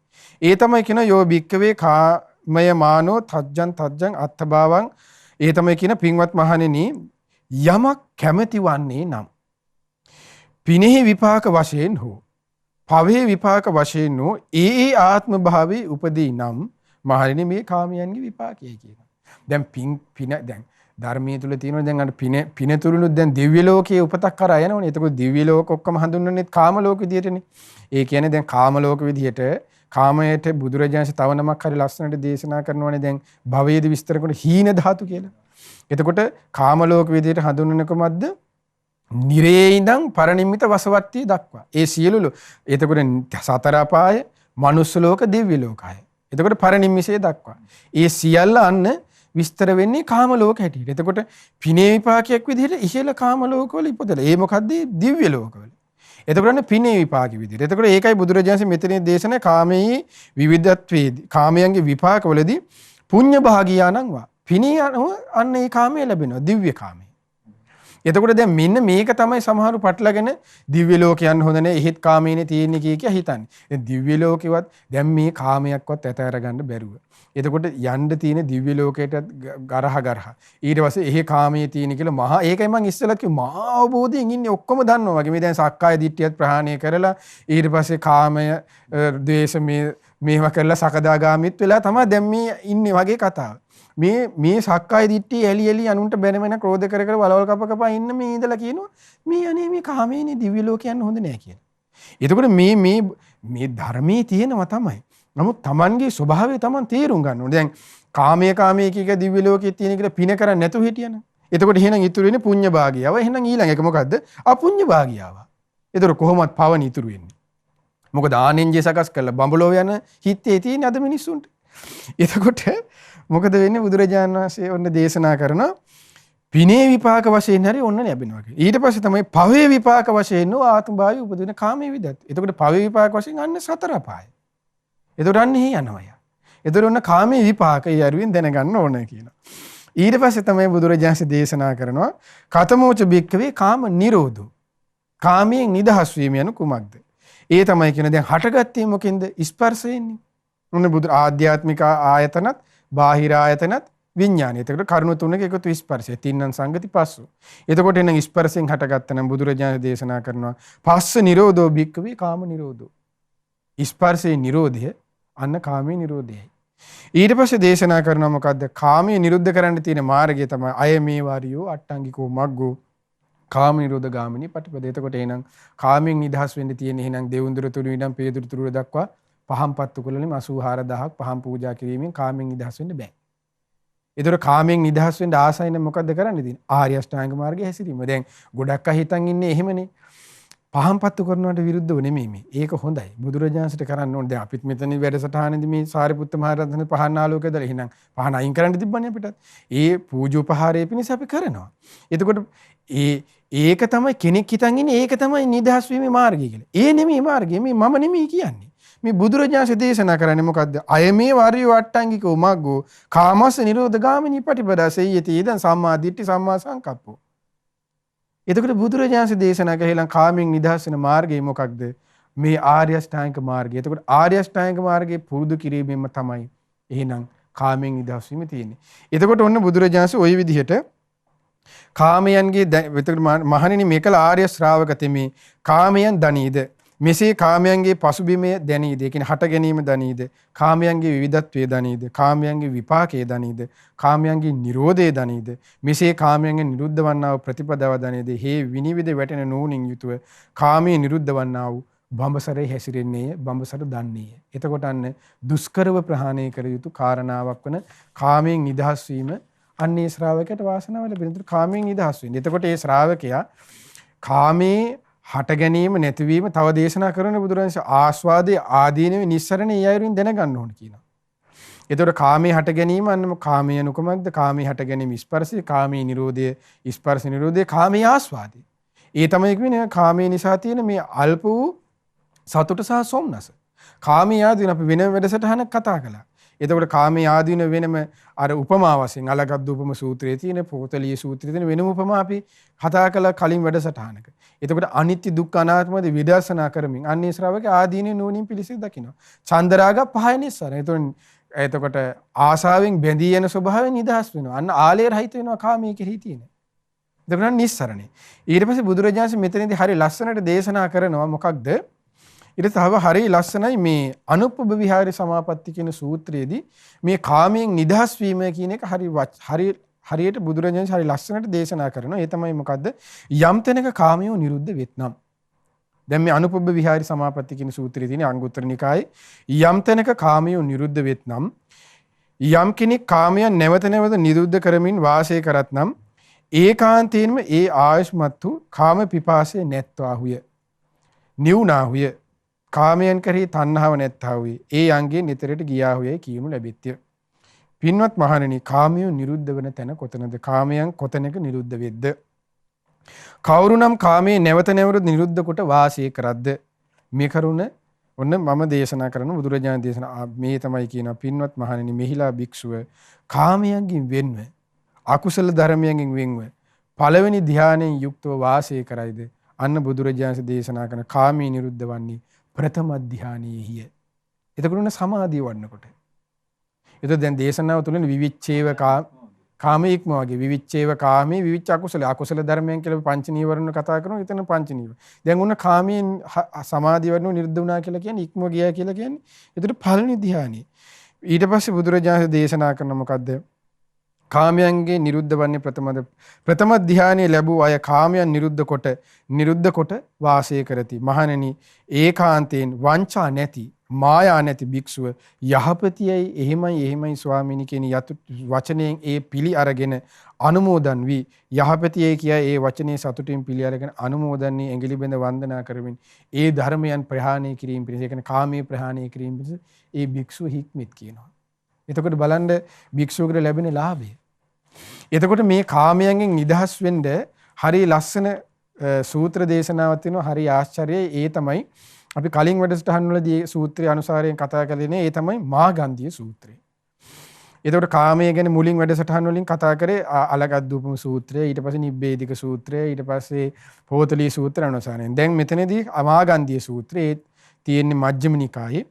ඒ තමයි කියන යෝ භික්කවේ කාමය මානෝ තජ්ජං අත්ථභාවං. ඒ තමයි කියන පින්වත් මහණෙනි යමක් කැමැති වන්නේ නම් පිනෙහි විපාක වශයෙන් හෝ පවේ විපාක වශයෙන් හෝ ඒ ආත්ම භාවයේ උපදී නම් මහණෙනි මේ කාමයන්ගේ විපාකයයි කියනවා. දැන් පින දැන් ධර්මයේ තුල තියෙනවා දැන් අර පින තුරුනුත් දැන් දිව්‍ය ලෝකයේ උපතක් කරා යනවනේ. එතකොට දිව්‍ය ලෝක ඔක්කොම හඳුන්වන්නේ කාම ලෝක විදියටනේ. ඒ කියන්නේ දැන් කාම ලෝක විදියට කාමයට බුදුරජාණන් තව නමක් හරි ලස්සනට දේශනා කරනවානේ දැන් භවයේදී විස්තර කරන හීන ධාතු කියලා. එතකොට කාම ලෝක විදියට හඳුන්වන්නේ කොහොමද? නිරේ ඉඳන් පරිනිම්මිත වසවට්ටිය දක්වා. ඒ සියලු එතකොට සතර අපාය, මනුස්ස ලෝක, දිව්‍ය ලෝකය. එතකොට පරිනිම්මිතය දක්වා. ඒ සියල්ල අන්න විස්තර වෙන්නේ කාම ලෝක හැටියට. එතකොට පිනේ විපාකයක් විදිහට ඉහළ කාම ලෝකවල ඉපදලා. ඒ මොකද්ද? දිව්‍ය ලෝකවල. එතකොට පිනේ විපාක විදිහට. එතකොට ඒකයි බුදුරජාණන් මෙතන දේශනා කාමයේ විවිධත්වයේදී කාමයන්ගේ විපාකවලදී පුඤ්ඤ භාගියානං වා. පිනේ අන්න ඒ කාමයේ ලැබෙනවා. දිව්‍ය කාමයේ. එතකොට දැන් මෙන්න මේක තමයි සමහරු පටලගෙන දිව්‍ය ලෝකයන් හොඳ නැහැ එහෙත් කාමයේනේ තියෙන්නේ කිය හිතන්නේ. දැන් දිව්‍ය ලෝකෙවත් දැන් මේ කාමයක්වත් ඇත අරගන්න බැරුව. එතකොට යන්න තියෙන දිව්‍ය ලෝකයට ගරහ ඊට පස්සේ එහෙ කාමයේ තියෙන කියලා මහා ඒකයි මම ඉස්සෙල්ලා කිව්වේ මහා අවබෝධයෙන් ඉන්නේ ඔක්කොම දන්නවා වගේ. මේ දැන් සක්කාය දිට්ඨියත් ප්‍රහාණය කරලා ඊට පස්සේ කාමය ද්වේෂ මේවා කරලා සකදාගාමීත් වෙලා තමයි දැන් මේ ඉන්නේ වගේ කතාව. මේ සක්කාය දිට්ඨිය එලි අනුන්ට බැනමෙන ක්‍රෝධ කර වලවල් කප ඉන්න මේ ඉඳලා කියනවා මේ අනේ මේ කාමයේනේ දිව්‍ය ලෝකයන් හොඳ නැහැ කියලා. එතකොට මේ ධර්මයේ තියෙනවා තමයි. නමුත් Tamanගේ ස්වභාවය Taman තේරුම් ගන්න ඕනේ. දැන් කාමයේ කීක දිව්‍ය ලෝකයේ තියෙන කියලා පින කරන්නේ නැතුව හිටියන. එතකොට එහෙනම් ඉතුරු වෙන්නේ පුඤ්ඤ භාගියාව. එහෙනම් ඊළඟ එක මොකද්ද? අපුඤ්ඤ භාගියාව. එතකොට කොහොමද පවන ඉතුරු වෙන්නේ? මොකද ආනෙන්ජේ සකස් කරලා බඹලෝ යන හිතේ තියෙන අද මිනිස්සුන්ට. එතකොට මොකද වෙන්නේ? බුදුරජාණන් වහන්සේ ඔන්න දේශනා කරන පිනේ විපාක වශයෙන් හරි ඔන්න ලැබෙනවා කියලා. ඊට පස්සේ තමයි පවේ විපාක වශයෙන් නෝ ආත්ම භාවය උපදින කාමයේ විදත්. එතකොට පවේ විපාක වශයෙන් අන්න සතර අපාය. එතකොට අන්න එහි යනවා. එතකොට ඔන්න කාමයේ විපාකය යරුවෙන් දැනගන්න ඕන කියනවා. ඊට පස්සේ තමයි බුදුරජාණන් දේශනා කරනවා කතමෝච භික්ඛවේ කාම නිරෝධෝ. කාමයෙන් නිදහස් වීම යන කුමක්ද? ඒ තමයි කියන දැන් හටගත්තේ මොකෙන්ද? ස්පර්ශයෙන්නේ. ඔන්න බුදු ආධ්‍යාත්මික ආයතනත් බාහිර ආයතනත් විඥානය. එතකොට කරුණු තුනක එකතු ස්පර්ශය. තින්නම් සංගති පස්සු. එතකොට එන ස්පර්ශයෙන් හටගත්ත නම් බුදුරජාණන් දේශනා කරනවා පස්ස නිරෝධෝ භික්ඛවේ කාම නිරෝධෝ. ස්පර්ශයේ නිරෝධය අන්න කාමයේ නිරෝධයයි. ඊට පස්සේ දේශනා කරනවා මොකද්ද? කාමයේ නිරුද්ධ කරන්න තියෙන මාර්ගය තමයි අය මේ වාරියෝ අට්ටංගිකෝ මග්ගෝ කාම නිරෝධ ගාමිනී පටිපද. එතකොට එහෙනම් කාමයෙන් නිදහස් වෙන්න තියෙන එහෙනම් දෙවුන්දුර තුරු ඉඳන් පේදුරු තුරු දක්වා පහම් පත්තු කුලලෙම 84000ක් පහම් පූජා කිරීමෙන් කාමයෙන් නිදහස් වෙන්න බෑ. ඒතර කාමයෙන් නිදහස් වෙන්න ආසයි නම් මොකද්ද කරන්න තියෙන්නේ? ආර්ය අෂ්ටාංග මාර්ගයේ හැසිරීම. දැන් ගොඩක් අය හිතන් ඉන්නේ එහෙමනේ. පහම් පත්තු කරනවට විරුද්ධව නෙමෙයි මේ. ඒක හොඳයි. බුදුරජාණන්සට කරන්න ඕනේ. දැන් අපිත් මෙතන වැඩසටහනේදී මේ සාරිපුත්ත මහ රහතන් පහන් ආලෝකය දාලා එහෙනම් පහන් අයින් කරන්න තිබ්බනේ අපිටත්. ඒ පූජෝපහාරය පිණිස අපි කරනවා. එතකොට ඒක තමයි කෙනෙක් හිතන් ඉන්නේ ඒක තමයි නිදහස් වීමේ මාර්ගය කියලා. ඒ නෙමෙයි මාර්ගය. මේ මම නෙමෙයි කියන්නේ. මේ බුදුරජාණන් දේශනා කරන්නේ මොකද්ද? අය මේ වාරියෝ අට්ටංගිකෝ මග්ගෝ කාමස්ස නිරෝධ ගාමිනී පටිපදා සෙය්‍යති ඉදන් සම්මා දිට්ඨි සම්මා සංකප්පෝ. එතකොට බුදුරජාණන් දේශනා කළා කාමෙන් නිදහස් වෙන මාර්ගය මොකක්ද? මේ ආර්ය අෂ්ටාංගික මාර්ගය. එතකොට ආර්ය අෂ්ටාංගික මාර්ගයේ පුරුදු කිරීමෙන්ම තමයි එහෙනම් කාමෙන් නිදහස් වීම තියෙන්නේ. එතකොට ඔන්න බුදුරජාණන් ওই විදිහට කාමයන්ගේ එතකොට මහණෙනි මේකල ආර්ය ශ්‍රාවක තෙමේ කාමයන් දනීද මෙසේ කාමයන්ගේ පසුබිමේ දැනීද? ඒ කියන්නේ හට ගැනීම දනීද? කාමයන්ගේ විවිධත්වයේ දනීද? කාමයන්ගේ විපාකයේ දනීද? කාමයන්ගේ නිරෝධයේ දනීද? මෙසේ කාමයන්ගෙන් නිරුද්ධ වන්නා වූ ප්‍රතිපදාව දනීද? හේ විනිවිද වැටෙන නෝනින් යුතුව කාමයේ නිරුද්ධ වන්නා වූ බඹසරේ හැසිරෙන්නේය, බඹසර දන්නේය. එතකොට අන්න දුෂ්කරව ප්‍රහාණය කර යුතු කාරණාවක් වන කාමයෙන් නිදහස් වීම අන්නේ ශ්‍රාවකයට වාසනාව ලැබෙන. කාමයෙන් නිදහස් වෙන්නේ. එතකොට ඒ ශ්‍රාවකයා කාමයේ හට ගැනීම නැතිවීම තව දේශනා කරන බුදුරජාණන් ආස්වාදයේ ආදීනවේ නිස්සරණේ ඒ අයුරින් දැනගන්න ඕන කියනවා. එතකොට කාමයේ හට ගැනීම අන්නම කාමයේ නුකමක්ද? කාමයේ හට ගැනීම ස්පර්ශය, කාමයේ නිරෝධය ස්පර්ශ නිරෝධය, කාමයේ ආස්වාදය. ඒ තමයි කියන්නේ කාමයේ නිසා තියෙන මේ අල්ප වූ සතුට සහ සොම්නස. කාමයේ ආදීන අපි වෙනම වැඩසටහනක් කතා කළා. එතකොට කාමයේ ආදීන වෙනම අර උපමා වශයෙන් අලගත් උපම සූත්‍රයේ තියෙන, පොතලිය සූත්‍රයේ තියෙන වෙනම උපමා අපි කතා කළා කලින් වැඩසටහනක. එතකොට අනිත්‍ය දුක්ඛ අනාත්මද විදර්ශනා කරමින් අන්නේ ශ්‍රාවක ආදීනේ නුවණින් පිළිසිඳ දකිනවා. චන්දරාග පහය නිස්සාර. එතකොට ආසාවෙන් බැඳී යන ස්වභාවය නිදහස් වෙනවා. අන්න ආලේ රහිත වෙනවා කාමයේ කෙරෙහි තියෙන. එතකොට නිස්සරණේ. ඊට පස්සේ බුදුරජාණන් මෙතනදී හරි ලස්සනට දේශනා කරනවා මොකක්ද? ඊට තව හරි ලස්සනයි මේ අනුප්පබ විහාරේ සමාපatti කියන සූත්‍රයේදී මේ කාමයෙන් නිදහස් වීම කියන එක හරියට බුදුරජාණන් හරි ලස්සනට දේශනා කරනවා. ඒ තමයි මොකද්ද? යම් තැනක කාමයෝ නිරුද්ධ වෙත්නම්. දැන් මේ අනුප්පබ විහාරේ සමාපatti කියන සූත්‍රයේ තියෙන අංගුත්තර නිකායේ යම් තැනක කාමයෝ නිරුද්ධ වෙත්නම්, යම් කෙනෙක් කාමයන් නැවත නැවත නිරුද්ධ කරමින් වාසය කරත්නම් ඒකාන්තයෙන්ම ඒ ආයුෂ්මත්තු කාම පිපාසය නැත්වාහුය, නිවුනාහුය, කාමයන් කෙරෙහි තණ්හාව නැත්තාහුය, ඒ අංගයෙන් නිතරට ගියාහුයයි කියනු ලැබෙත්ය. පින්වත් මහණෙනි, කාමයෝ නිරුද්ධ වන තැන කොතනද? කාමයන් කොතැනක නිරුද්ධ වෙද්ද? කවුරුනම් කාමයේ නැවත නැවත නිරුද්ධ කොට වාසය කරද්ද? මේ කරුණ ඔන්න මම දේශනා කරන බුදුරජාණන් දේශනා මේ තමයි කියනවා. පින්වත් මහණෙනි, මෙහිලා භික්ෂුව කාමයන්ගෙන් වෙන්ව, අකුසල ධර්මයන්ගෙන් වෙන්ව පළවෙනි ධානයෙන් යුක්තව වාසය කරයිද? අන්න බුදුරජාණන් දේශනා කරන කාමී නිරුද්ධ වන්නේ ප්‍රථම ධානයේහිය. එතකොට සමාධිය වඩනකොට. එතකොට දැන් දේශනාව තුළින් විවිච්ඡේව කාම ඉක්ම වගේ විවිච්ඡේව කාමී විවිච්ඡ අකුසල ධර්මයන් කියලා පංච නීවරණ කතා කරනවා. එතන පංච නීවරණ. දැන් උන්න කාමයෙන් සමාධිය වඩනු නිරුද්ධ වුණා කියලා කියන්නේ ඉක්ම ගියා කියලා කියන්නේ. එතකොට පළවෙනි ධානයේ. ඊට පස්සේ බුදුරජාණන් දේශනා කරන මොකද්ද? කාමයන්ගේ නිරුද්ධ වන්නේ ප්‍රථම ධානයේ ලැබූ අය කාමයන් නිරුද්ධ කොට වාසය කරති. මහණෙනි, ඒකාන්තයෙන් වංචා නැති, මායා නැති භික්ෂුව යහපතියයි එහෙමයි ස්වාමීනි කියන යතු වචනයෙන් ඒ පිළි අරගෙන අනුමෝදන් වී යහපතියයි කියා ඒ වචනේ සතුටින් පිළි අරගෙන අනුමෝදන් වී ඇඟිලි බඳ වන්දනා කරමින් ඒ ධර්මයන් ප්‍රහාණය කිරීම පිණිස, ඒ කියන්නේ කාමයේ ප්‍රහාණය කිරීම පිණිස ඒ භික්ෂුව හික්මිත් කියනවා. එතකොට බලන්න භික්ෂුවකට ලැබෙන ලාභය. එතකොට මේ කාමයන්ගෙන් නිදහස් වෙන්න හරි ලස්සන සූත්‍ර දේශනාවක් තියෙනවා. හරි ආශ්චර්යයි. ඒ තමයි අපි කලින් වැඩසටහන් වලදී සූත්‍රය අනුසාරයෙන් කතා කළේ. ඒ තමයි මාගන්ධිය සූත්‍රය. එතකොට කාමය ගැන මුලින් වැඩසටහන් වලින් කතා කරේ අලගද්දූපම සූත්‍රය, ඊට පස්සේ නිබ්බේධික සූත්‍රය, ඊට පස්සේ පොතලී සූත්‍ර අනුසාරයෙන්. දැන් මෙතනදී මාගන්ධිය සූත්‍රය තියෙන්නේ මජ්ක්‍ධිම නිකායේ.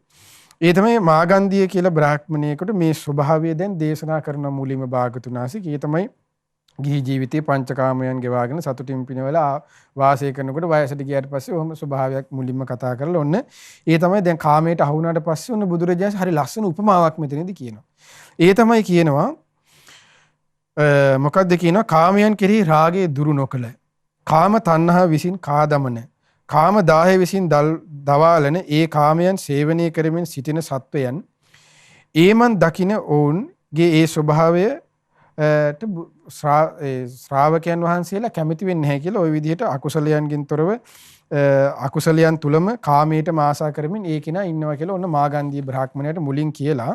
ඒ තමයි මාගන්ධිය කියලා බ්‍රාහ්මණයෙකුට මේ ස්වභාවය දැන් දේශනා කරන මුලින්ම භාගතුන් වහන්සේ. ඒ තමයි ගිහි ජීවිතයේ පංචකාමයන් ගෙවාගෙන සතුටින් පිනවලා වාසය කරනකොට වයසට ගියාට පස්සේ ඔහොම ස්වභාවයක් මුලින්ම කතා කරලා ඔන්න ඒ තමයි දැන් කාමයට අහු වුණාට පස්සේ ඔන්න බුදුරජාණන් හරි ලස්සන උපමාවක් මෙතනදී කියනවා. ඒ තමයි කියනවා මොකක්ද කියනවා? කාමයන් කෙරෙහි රාගය දුරු නොකළ, කාම තණ්හා විසින් කාදමන, කාම දාහය විසින් දවාලන ඒ කාමයන් සේවනය කරමින් සිටින සත්වයන් ඒමන් දකින ඔවුන්ගේ ඒ ස්වභාවය ශ්‍රාවකයන් වහන්සේලා කැමති වෙන්නේ නැහැ කියලා ওই විදිහට අකුසලයන්ගෙන් තොරව අකුසලයන් තුලම කාමයටම ආසා කරමින් ඒ කෙනා ඉන්නවා කියලා ඔන්න මාගන්ධිය බ්‍රාහ්මණයට මුලින් කියලා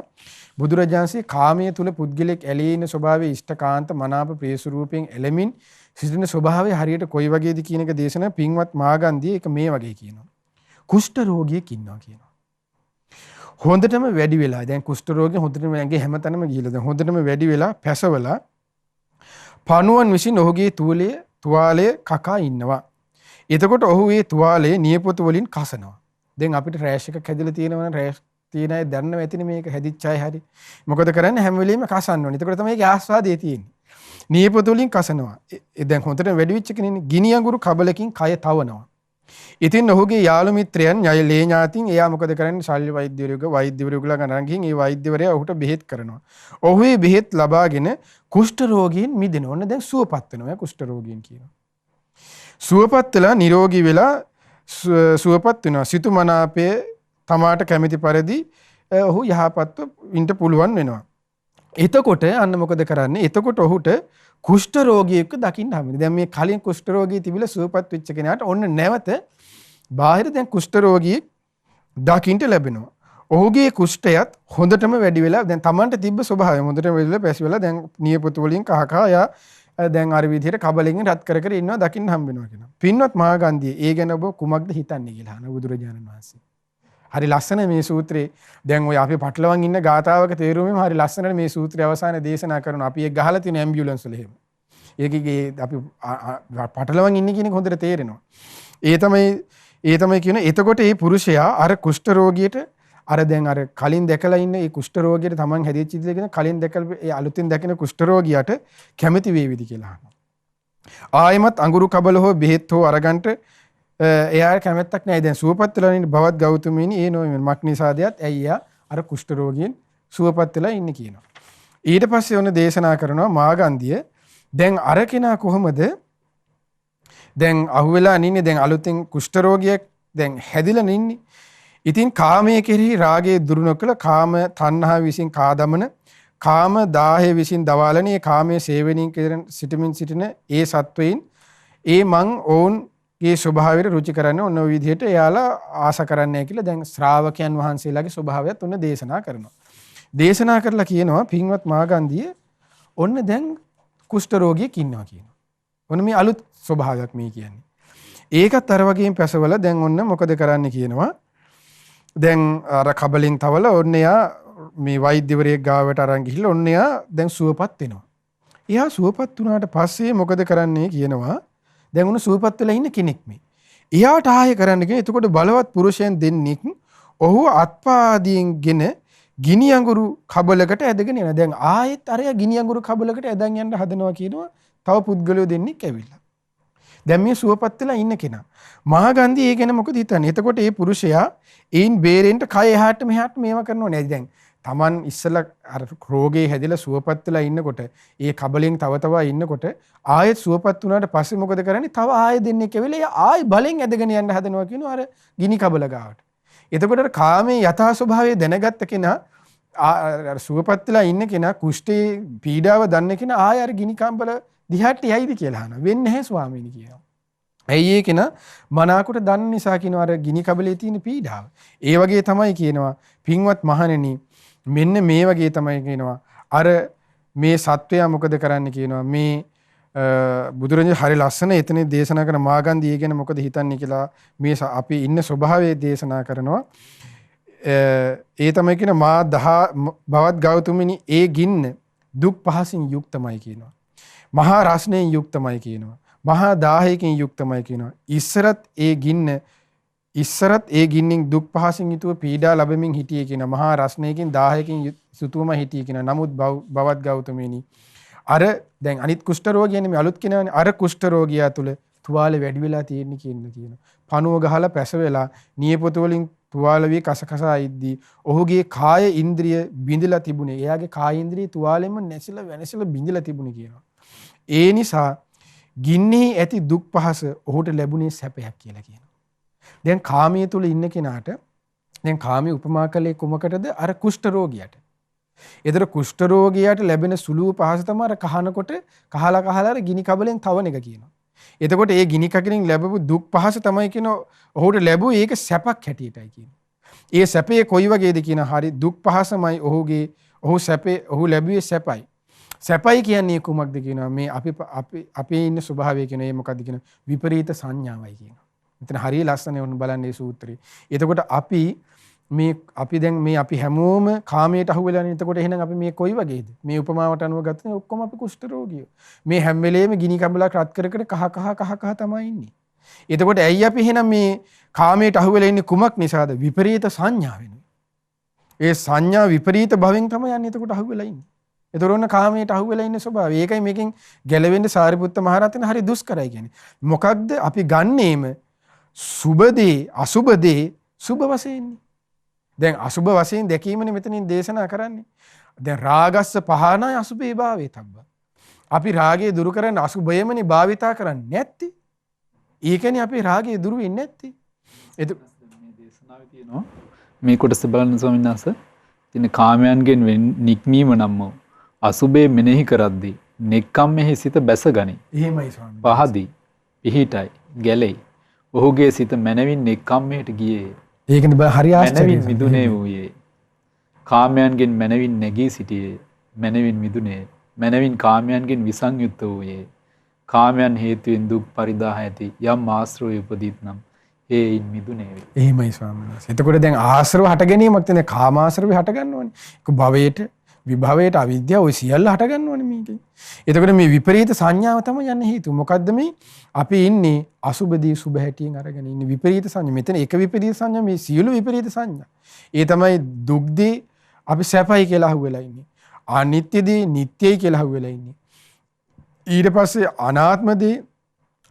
බුදුරජාන්සේ කාමයේ තුල පුද්ගලෙක් ඇලී ඉන්න ස්වභාවයේ ඉෂ්ඨකාන්ත මනාප ප්‍රිය ස්වරූපයෙන් එළමින් සිටින ස්වභාවය හරියට කොයි වගේද කියන එක දේශනා පින්වත් මාගන්ධිය ඒක මේ වගේ කියනවා. කුෂ්ඨ රෝගියෙක් ඉන්නවා කියනවා. හොඳටම වැඩි වෙලා දැන් කුෂ්ඨ රෝගී හොඳටම ඇඟේ හැමතැනම ගිහිලා දැන් හොඳටම වැඩි වෙලා පැසවලා පණුවන් විසින් ඔහුගේ තුවාලය කකා ඉන්නවා. එතකොට ඔහු ඒ තුවාලයේ නියපොතු වලින් කසනවා. දැන් අපිට රෑෂ් එකක් හැදිලා තියෙනවා නම් රෑෂ් තියෙන අය දන්නව ඇතිනේ මේක හැදිච්ච අය හරි. මොකද කරන්නේ හැම වෙලෙම කසන්න ඕනේ. එතකොට තමයි ඒකේ ආස්වාදය තියෙන්නේ. නියපොතු වලින් කසනවා. දැන් හොඳට වැඩි වෙච්ච කෙනෙක් ගිනි අඟුරු කබලකින් කය තවනවා. ඉතින් ඔහුගේ යාළු මිත්‍රයන් ලේ ඥාතින් එයා මොකද කරන්නේ? ශල්‍ය වෛද්‍යවරයෙකු ළඟ ගිහින් ඒ වෛද්‍යවරයා ඔහුට බෙහෙත් කරනවා. ඔහු ඒ බෙහෙත් ලබාගෙන කුෂ්ඨ රෝගීන් මිදෙනවා. ඔන්න දැන් සුවපත් වෙනවා කුෂ්ඨ රෝගීන් කියනවා. සුවපත් වෙලා නිරෝගී වෙලා සුවපත් වෙනවා. සිතු මනාපයේ තමාට කැමති පරිදි ඔහු යහපත්ව ඉන්න පුළුවන් වෙනවා. එතකොට අන්න මොකද කරන්නේ? එතකොට ඔහුට කුෂ්ඨ රෝගියෙක් දකින්න හම්බෙන්නේ. දැන් මේ කලින් කුෂ්ඨ රෝගී තිබිලා සුවපත් වෙච්ච කෙනාට ඔන්න නැවත බාහිර දැන් කුෂ්ඨ රෝගියෙක් දකින්න ලැබෙනවා. ඔහුගේ කුෂ්ඨයත් හොඳටම වැඩි වෙලා දැන් Tamanට තිබ්බ ස්වභාවය හොඳටම වැඩි වෙලා පැසි වෙලා දැන් නියපොතු වලින් කහ කහ යා දැන් අර විදිහට කබලෙන් රත් කර කර ඉන්නවා දකින්න හම්බ වෙනවා කියනවා. පින්වත් මහාගන්ධිය ඒ ගැන ඔබ කුමක්ද හිතන්නේ කියලා අහන බුදුරජාණන් වහන්සේ. හරි ලස්සන මේ සූත්‍රේ. දැන් ඔය අපි පටලවන් ඉන්න ගාතාවක තේරුමෙම හරි ලස්සනට මේ සූත්‍රය අවසානයේ දේශනා කරනවා. අපි ඒක ගහලා තියෙන ඇම්බියුලන්ස් වල එහෙම. ඒකේ අපි පටලවන් ඉන්නේ කියන එක හොඳට තේරෙනවා. ඒ තමයි කියන එතකොට මේ පුරුෂයා අර කුෂ්ඨ රෝගියට අර දැන් අර කලින් දැකලා ඉන්න ඒ කුෂ්ඨ රෝගියට තමන් හැදිච්ච ඉතින් කලින් දැකලා ඒ අලුතින් දැකින කුෂ්ඨ රෝගියට කැමැති වේවිද කියලා අහනවා. ආයෙමත් අඟුරු කබල හෝ බෙහෙත් හෝ අරගන්ට එයා කැමැත්තක් නැහැ. දැන් සුවපත් වෙලා ඉන්න බවත් ගෞතමීනි ඒ නොවෙන්නේ මක්නිසාදයට ඇයියා අර කුෂ්ඨ රෝගියෙන් සුවපත් වෙලා ඉන්නේ කියනවා. ඊට පස්සේ ඔන්න දේශනා කරනවා මාගන්ධිය දැන් අර කෙනා කොහොමද දැන් අහුවෙලා නින්නේ දැන් අලුතින් කුෂ්ඨ රෝගියෙක් දැන් හැදිලා නින්නේ. ඉතින් කාමයේ කෙරෙහි රාගයේ දුරු නොකළ කාම තණ්හා විසින් කාදමන කාම දාහය විසින් දවාලන ඒ කාමයේ සේවනීය කරන සිටමින් සිටින ඒ සත්වයින් ඒ මං ඔවුන්ගේ ස්වභාවයට රුචි කරන්නේ ඔන්න ඔය විදිහට එයාලා ආස කරන්නේ කියලා දැන් ශ්‍රාවකයන් වහන්සේලාගේ ස්වභාවයත් ඔන්න දේශනා කරනවා. දේශනා කරලා කියනවා පින්වත් මාගන්ධිය ඔන්න දැන් කුෂ්ඨ රෝගියෙක් ඉන්නවා කියනවා. ඔන්න මේ අලුත් ස්වභාවයක් මේ කියන්නේ. ඒකත් අර වගේම පැසවල දැන් ඔන්න මොකද කරන්න කියනවා. දැන් අර කබලින් තවල ඔන්න එයා මේ වෛද්‍යවරයෙක් ගාවට අරන් ගිහිල්ලා ඔන්න එයා දැන් සුවපත් වෙනවා. එයා සුවපත් වුණාට පස්සේ මොකද කරන්නේ කියනවා. දැන් උණු සුවපත් වෙලා ඉන්න කෙනෙක් මේ. එයාට ආයෙ කරන්න කියන. එතකොට බලවත් පුරුෂයන් දෙන්නෙක් ඔහු අත්පාදියෙන්ගෙන ගිනි අඟුරු කබලකට ඇදගෙන යනවා. දැන් ආයෙත් අරයා ගිනි අඟුරු කබලකට ඇදන් යන්න හදනවා කියනවා. තව පුද්ගලයෝ දෙන්නෙක් ඇවිල්ලා. දැන් මේ සුවපත් වෙලා ඉන්න කෙනා. මහාගන්ධි ඒ ගැන මොකද හිතන්නේ? එතකොට මේ පුරුෂයා ඒන් බේරෙන්න කය එහාට මෙහාට මේව කරනව නේද? දැන් Taman ඉස්සලා අර රෝගේ හැදිලා සුවපත් වෙලා ඉන්නකොට ඒ කබලෙන් තව තව ඉන්නකොට ආයෙත් සුවපත් වුණාට පස්සේ මොකද කරන්නේ? තව ආයෙ දෙන්නේ කෙවිලා ආයෙ බලෙන් ඇදගෙන යන්න හදනවා කියනවා අර ගිනි කබල ගාවට. එතකොට අර කාමයේ යථා ස්වභාවය දැනගත්ත කෙනා අර සුවපත් වෙලා ඉන්න කෙනා කුෂ්ඨේ පීඩාව දන්න කෙනා ආයෙ අර ගිනි කබල දිහාට යයිද කියලා අහනවා. වෙන්නේ නැහැ ස්වාමීනි කියනවා. ඇයි ඒ කෙනා මනාකොට දන්න නිසා කියනවා අර ගිනි කබලේ තියෙන පීඩාව. ඒ වගේ තමයි කියනවා පින්වත් මහණෙනි මෙන්න මේ වගේ තමයි කියනවා අර මේ සත්වයා මොකද කරන්න කියනවා මේ බුදුරජාණන් හරි ලස්සන එතන දේශනා කරන මාගන්ධිය ගැන මොකද හිතන්නේ කියලා මේ අපි ඉන්න ස්වභාවයේ දේශනා කරනවා. ඒ තමයි කියන මා බවත් ගෞතමිනි ඒ ගින්න දුක් පහසින් යුක්තමයි කියනවා. මහා රස්ණයෙන් යුක්තමයි කියනවා. මහා දාහයකින් යුක්තමයි කියනවා. ඉස්සරත් ඒ ගින්නෙන් දුක් පහසින් යුතුව පීඩා ලැබෙමින් හිටියේ කියනවා. මහා රස්ණයකින් දාහයකින් යුතුවම හිටියේ කියනවා. නමුත් බවත් ගෞතමෙනි අර දැන් අනිත් කුෂ්ඨ රෝගියනේ මේ අලුත් කෙනානේ අර කුෂ්ඨ රෝගියා තුල තුවාලේ වැඩි වෙලා තියෙන්නේ කියනවා. පණුව ගහලා පැස වෙලා නියපොතු වලින් තුවාල වී කසකසා ඉද්දී ඔහුගේ කාය ඉන්ද්‍රිය බිඳලා තිබුණේ. එයාගේ කාය ඉන්ද්‍රිය තුවාලෙම නැසිලා වෙනසලා බිඳලා තිබුණේ කියනවා. ඒ නිසා ගින්නේ ඇති දුක් පහස ඔහුට ලැබුණේ සැපයක් කියලා කියනවා. දැන් කාමයේ තුල ඉන්න කෙනාට දැන් කාමයේ උපමා කළේ කොමකටද? අර කුෂ්ඨ රෝගියට. ඒතර කුෂ්ඨ රෝගියාට ලැබෙන සුළු පහස තමයි අර කහනකොට කහලා අර ගිනි කබලෙන් තවන එක කියනවා. එතකොට ඒ ගිනි කකින් ලැබපු දුක් පහස තමයි කියන ඔහුට ලැබුවේ ඒක සැපක් හැටියටයි කියනවා. ඒ සැපේ කොයි වගේද කියන හරි දුක් පහසමයි ඔහු ලැබුවේ සැපයි. සැපයි කියන්නේ කුමක්ද කියනවා මේ අපි ඉන්න ස්වභාවය කියන ඒ මොකද්ද කියන විපරීත සංඥාවයි කියනවා. මෙතන හරිය ලස්සනයි ඔන්න බලන්න මේ සූත්‍රේ. එතකොට අපි හැමෝම කාමයට අහු වෙලානේ. එතකොට එහෙනම් අපි මේ කොයි වගේද? මේ උපමාවට අනුව ගත්තොත් ඔක්කොම අපි කුෂ්ඨ රෝගියෝ. මේ හැම වෙලේම ගිනි කබලක් රත් කර කහ තමයි ඉන්නේ. එතකොට ඇයි අපි එහෙනම් මේ කාමයට අහු වෙලා ඉන්නේ කුමක් නිසාද? විපරීත සංඥා වෙනවා. ඒ සංඥා විපරීත භවෙන් තමයි යන්නේ. එතකොට අහු වෙලා ඉන්නේ. එතකොට ඔන්න කාමයට අහු වෙලා ඉන්න ස්වභාවය. ඒකයි මේකෙන් ගැලවෙන්න සාරිපුත්ත මහ රහතන් හරි දුෂ්කරයි කියන්නේ. මොකක්ද අපි ගන්නේම සුබ දේ අසුබ දේ සුබ වශයෙන්. දැන් අසුබ වශයෙන් දැකීමනේ මෙතනින් දේශනා කරන්නේ. දැන් රාගස්ස පහනයි අසුබේ භාවේ තබ්බ. අපි රාගය දුරු කරන්න අසුබයමනේ භාවිතා කරන්නේ නැත්තේ. ඒකනේ අපි රාගය දුරු වෙන්නේ නැත්තේ. මේ දේශනාවේ තියෙනවා මේ කොටස බලන්න ස්වාමීන් වහන්සේ. ඉතින් කාමයන්ගෙන් නික්මීම නම් අසුබේ මෙනෙහි කරද්දී නෙක්ඛම්මෙහි සිත බැසගනි. එහෙමයි ස්වාමීන්. පහදී පිහිටයි ගැලෙයි. ඔහුගේ සිත මනවින් නෙක්ඛම්මයට ගියේ. ඒකනේ හරි ආශ්චර්යයි. මිදුනේ වූයේ. කාමයන්ගෙන් මනවින් නැගී සිටියේ. මනවින් මිදුනේ. මනවින් කාමයන්ගෙන් විසංයුක්ත වූයේ. කාමයන් හේතුවෙන් දුක් පරිදාහ ඇති යම් ආශ්‍රවය උපදීත් නම් ඒයින් මිදුනේ වේ. එහෙමයි ස්වාමීන් වහන්සේ. එතකොට දැන් ආශ්‍රව හට ගැනීමක් තියෙන කාමාශ්‍රව හට ගන්නවනේ. ඒක භවයට විභවයට අවිද්‍යාව ඔය සියල්ල හට ගන්නවනේ මේකේ. එතකොට මේ විපරීත සංඥාව තමයි යන්නේ හේතුව. මොකද්ද මේ? අපි ඉන්නේ අසුබදී සුබ හැටියෙන් අරගෙන ඉන්නේ විපරීත සංඥා. මෙතන එක විපරීත සංඥා මේ සියලු විපරීත සංඥා. ඒ තමයි දුක්දී අපි සැපයි කියලා අහුවෙලා ඉන්නේ. අනිත්‍යදී නිට්ටයයි කියලා අහුවෙලා ඉන්නේ. ඊට පස්සේ අනාත්මදී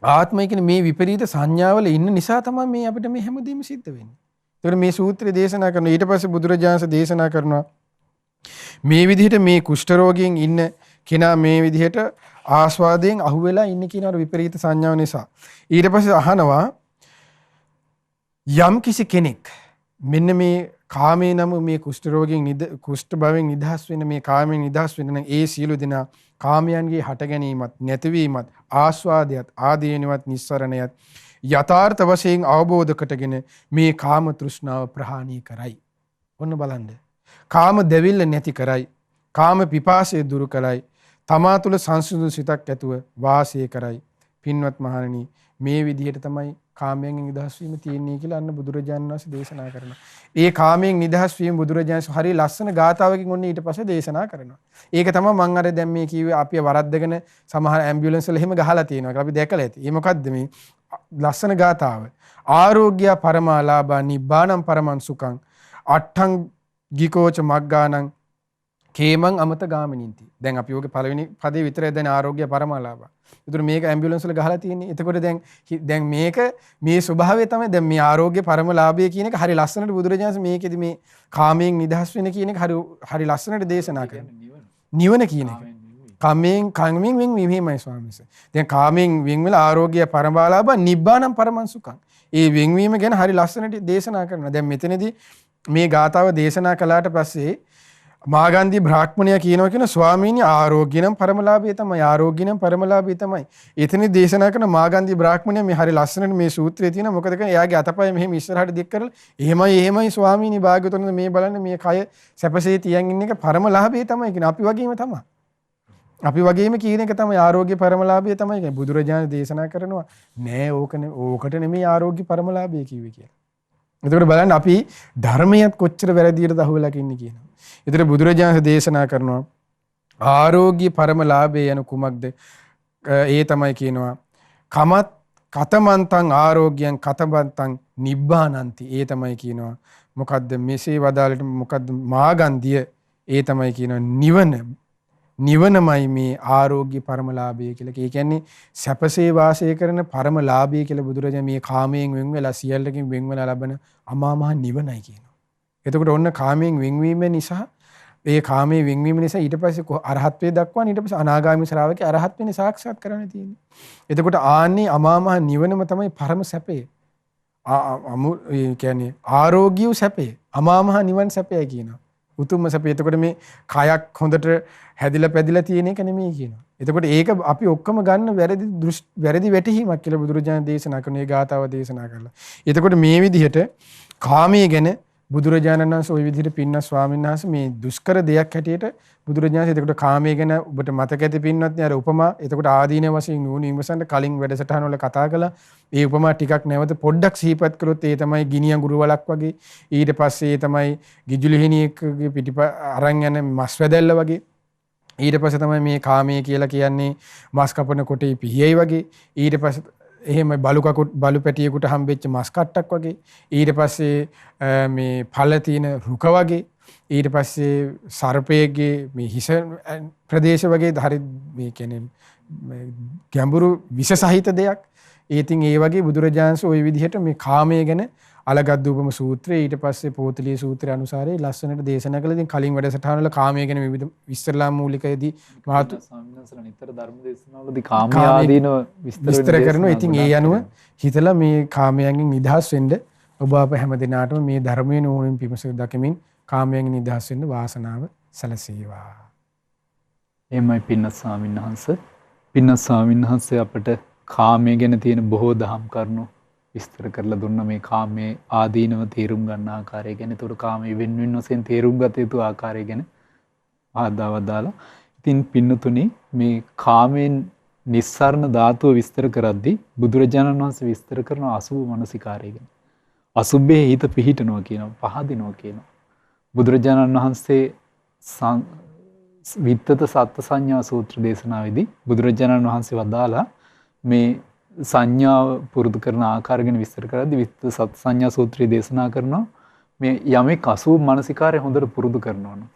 ආත්මය කියන මේ විපරීත සංඥාවල ඉන්න නිසා තමයි මේ අපිට මේ හැමදේම සිද්ධ වෙන්නේ. ඒකට මේ සූත්‍රය දේශනා කරනවා. ඊට පස්සේ බුදුරජාණන් දේශනා කරනවා මේ විදිහට මේ කුෂ්ඨ රෝගියෙන් ඉන්න කෙනා මේ විදිහට ආස්වාදයෙන් අහුවෙලා ඉන්නේ කියන අර විපරීත සංඥාව නිසා. ඊට පස්සේ අහනවා යම් කිසි කෙනෙක් මෙන්න මේ කාමේ නම් මේ කුෂ්ඨ රෝගයෙන් කුෂ්ඨ භවෙන් නිදහස් වෙන මේ කාමෙන් නිදහස් වෙන නම් ඒ සියලු දෙනා කාමයන්ගේ හට ගැනීමත් නැතිවීමත් ආස්වාදයත් ආදීනවත් නිස්සරණයත් යථාර්ථ වශයෙන් අවබෝධ කරගෙන මේ කාම තෘෂ්ණාව ප්‍රහාණය කරයි. ඔන්න බලන්න. කාම දෙවිල්ල නැති කරයි. කාම පිපාසය දුරු කරයි. තමා තුළ සංසුදු සිතක් ඇතුව වාසය කරයි. පින්වත් මහණෙනි මේ විදිහට තමයි කාමයෙන් නිදහස් වීම තියෙන්නේ කියලා අන්න බුදුරජාණන් වහන්සේ දේශනා කරනවා. ඒ කාමයෙන් නිදහස් වීම බුදුරජාණන් හරි ලස්සන ගාථාවකින් ඔන්න ඊට පස්සේ දේශනා කරනවා. ඒක තමයි මම අර දැන් මේ කිව්වේ අපි වරද්දගෙන සමහර ඇම්බියුලන්ස් වල එහෙම ගහලා තියෙනවා කියලා අපි දැකලා ඇති. ඒ මොකද්ද මේ ලස්සන ගාථාව? ආරෝග්‍ය පරමාලාභා නිබ්බාණං පරමං සුඛං අට්ඨං ගිකෝච මග්ගාණං කේමං අමත ගාමිනින්ති. දැන් අපි ඔගේ පළවෙනි පදේ විතරයි දැන් ආරෝග්‍ය පරමාලාභා. ඒතර මේක ඇම්බියුලන්ස් වල ගහලා තියෙන්නේ. එතකොට දැන් මේක මේ ස්වභාවය තමයි දැන් මේ ආරෝග්‍ය පරමාලාභය කියන එක හරි ලස්සනට බුදුරජාණන් මේකෙදි මේ කාමයෙන් නිදහස් වෙන කියන එක හරි ලස්සනට දේශනා කරනවා. නිවන කියන එක. කාමයෙන් වෙන් වීමයි ස්වාමීන් වහන්සේ. දැන් කාමයෙන් වෙන් වෙලා ආරෝග්‍ය පරමාලාභ නිබ්බාණං පරමං සුඛං. ඒ වෙන්වීම ගැන හරි ලස්සනට දේශනා කරනවා. දැන් මෙතනදී මේ ගාථාව දේශනා කළාට පස්සේ මාගන්ධි බ්‍රාහ්මණයා කියනවා කියන ස්වාමීනි ආරෝග්‍යනම් පරමලාභය තමයි ආරෝග්‍යනම් පරමලාභය තමයි. එතනදී දේශනා කරන මාගන්ධි බ්‍රාහ්මණයා මේ හරි ලස්සනට මේ සූත්‍රයේ තියෙනවා. මොකද කියන්නේ එයාගේ අතපය මෙහෙම ඉස්සරහට දික් කරලා එහෙමයි ස්වාමීනි භාග්‍යවතුන් මේ බලන්න මේ කය සැපසේ තියන් ඉන්න එක පරමලාභය තමයි කියන අපි වගේම තමයි. අපි වගේම කියන එක තමයි ආරෝග්‍ය පරමලාභය තමයි කියන්නේ. බුදුරජාණන් දේශනා කරනවා නෑ ඕකට නෙමෙයි ආරෝග්‍ය පරමලාභය කිව්වේ කියලා. එතකොට බලන්න අපි ධර්මයට කොච්චර වැරදියටද අහුවෙලා ඉන්නේ කියනවා. ඒතර බුදුරජාණන් දේශනා කරනවා ආරෝග්‍ය පරමලාභය යන කුමක්ද? ඒ තමයි කියනවා කමත් කතමන්තං ආරෝග්‍යං කතමන්තං නිබ්බානಂತಿ. ඒ තමයි කියනවා මොකද්ද මෙසේ වදාළට මොකද්ද මාගන්ධිය? ඒ තමයි කියනවා නිවනමයි මේ ආරෝග්‍ය පරමලාභය කියලා. ඒ කියන්නේ සැපසේ වාසය කරන පරමලාභය කියලා බුදුරජාණන් මේ කාමයෙන් වෙන් වෙලා සියල්ලකින් වෙන් වෙලා ලබන අමා මහ නිවනයි කියනවා. එතකොට ඔන්න කාමයෙන් වෙන්වීම නිසා ඒ කාමයේ වෙන්වීම නිසා ඊට පස්සේ අරහත්ත්වයට දක්වන ඊට පස්සේ අනාගාමී ශ්‍රාවකේ අරහත් වෙන්නේ සාක්ෂාත් කරන්න තියෙන්නේ. එතකොට ආන්නේ අමා මහ නිවනම තමයි පරම සැපේ. ඒ කියන්නේ ආරෝග්‍ය සැපේ. අමා මහ නිවන් සැපයයි කියනවා. උතුම්ම සැපේ. එතකොට මේ කයක් හොඳට හැදිලා පැදිලා තියෙන එක නෙමෙයි කියනවා. එතකොට ඒක අපි ඔක්කොම ගන්න වැරදි වැටහීමක් කියලා බුදුරජාණන් දේශනා කරන ඒ ගාථාව දේශනා කරලා. එතකොට මේ විදිහට කාමයේ ගැන බුදුරජාණන් වහන්සේ ওই විදිහට පින්න ස්වාමීන් වහන්සේ මේ දුෂ්කර දෙයක් හැටියට බුදුරජාණන් එතකොට කාමයේ ගැන ඔබට මතක ඇති පින්නත් නේ අර උපමා. එතකොට ආදීන වශයෙන් නුවණ විමසන්න කලින් වැඩසටහන වල කතා කළා. ඒ උපමා ටිකක් නැවත පොඩ්ඩක් සිහිපත් කළොත් ඒ තමයි ගිනි අඟුරු වලක් වගේ. ඊට පස්සේ ඒ තමයි ගිජුලිහිණියකගේ පිටිප අරන් යන මස් වැදැල්ල වගේ. ඊට පස්සේ තමයි මේ කාමයේ කියලා කියන්නේ මස් කපන කොටේ පිහියයි වගේ. ඊට පස්සේ එහෙම බලු පැටියෙකුට හම්බෙච්ච මස් කට්ටක් වගේ. ඊට පස්සේ මේ පළ තියෙන රුක වගේ. ඊට පස්සේ සර්පයේගේ මේ හිස ප්‍රදේශ වගේ හරි මේ කියන්නේ ගැඹුරු විෂ සහිත දෙයක්. ඉතින් ඒ වගේ බුදුරජාණන් ওই විදිහට මේ කාමයේ ගැන අලගද්දූපම සූත්‍රය ඊට පස්සේ පෝතලී සූත්‍රය අනුසාරයෙන් ලස්සනට දේශනා කළා. ඉතින් කලින් වැඩසටහන වල කාමයේ ගැන විවිධ ඉස්ලාම් මූලිකයේදී මාතු සම්මතසල නිතර ධර්ම දේශනාවලදී කාමයේ ආදීනව විස්තර කරනවා. ඉතින් ඒ අනුව හිතලා මේ කාමයෙන් නිදහස් වෙන්න ඔබ අප හැම දිනාටම මේ ධර්මයේ නෝනින් පිමස දකමින් කාමයෙන් නිදහස් වෙන්න වාසනාව සැලසේවා. එමයි පින්න ස්වාමීන් වහන්සේ අපට කාමයේ ගැන තියෙන බොහෝ දහම් කරුණු විස්තර කරලා දුන්න මේ කාමයේ ආදීනව තේරුම් ගන්න ආකාරය ගැන. ඒතකොට කාමයේ වෙන වෙන වශයෙන් තේරුම් ගත යුතු ආකාරය ගැන ආදාවදාලා. ඉතින් පින්නතුනි මේ කාමයෙන් නිස්සාරණ ධාතුව විස්තර කරද්දී බුදුරජාණන් වහන්සේ විස්තර කරන අසුභ මනසිකාරය ගැන. අසුභයේ හිත පිහිටනවා කියනවා, පහදිනවා කියනවා. බුදුරජාණන් වහන්සේ විත්තත සත්ත්ව සංඥා සූත්‍ර දේශනාවේදී බුදුරජාණන් වහන්සේ වදාලා මේ සංඥාව පුරුදු කරන ආකාර ගැන විස්තර කරද්දී විත්තත සත්ත්ව සංඥා සූත්‍රය දේශනා කරනවා මේ යමෙක් අසුභ මනසිකාරය හොඳට පුරුදු කරනවා නම්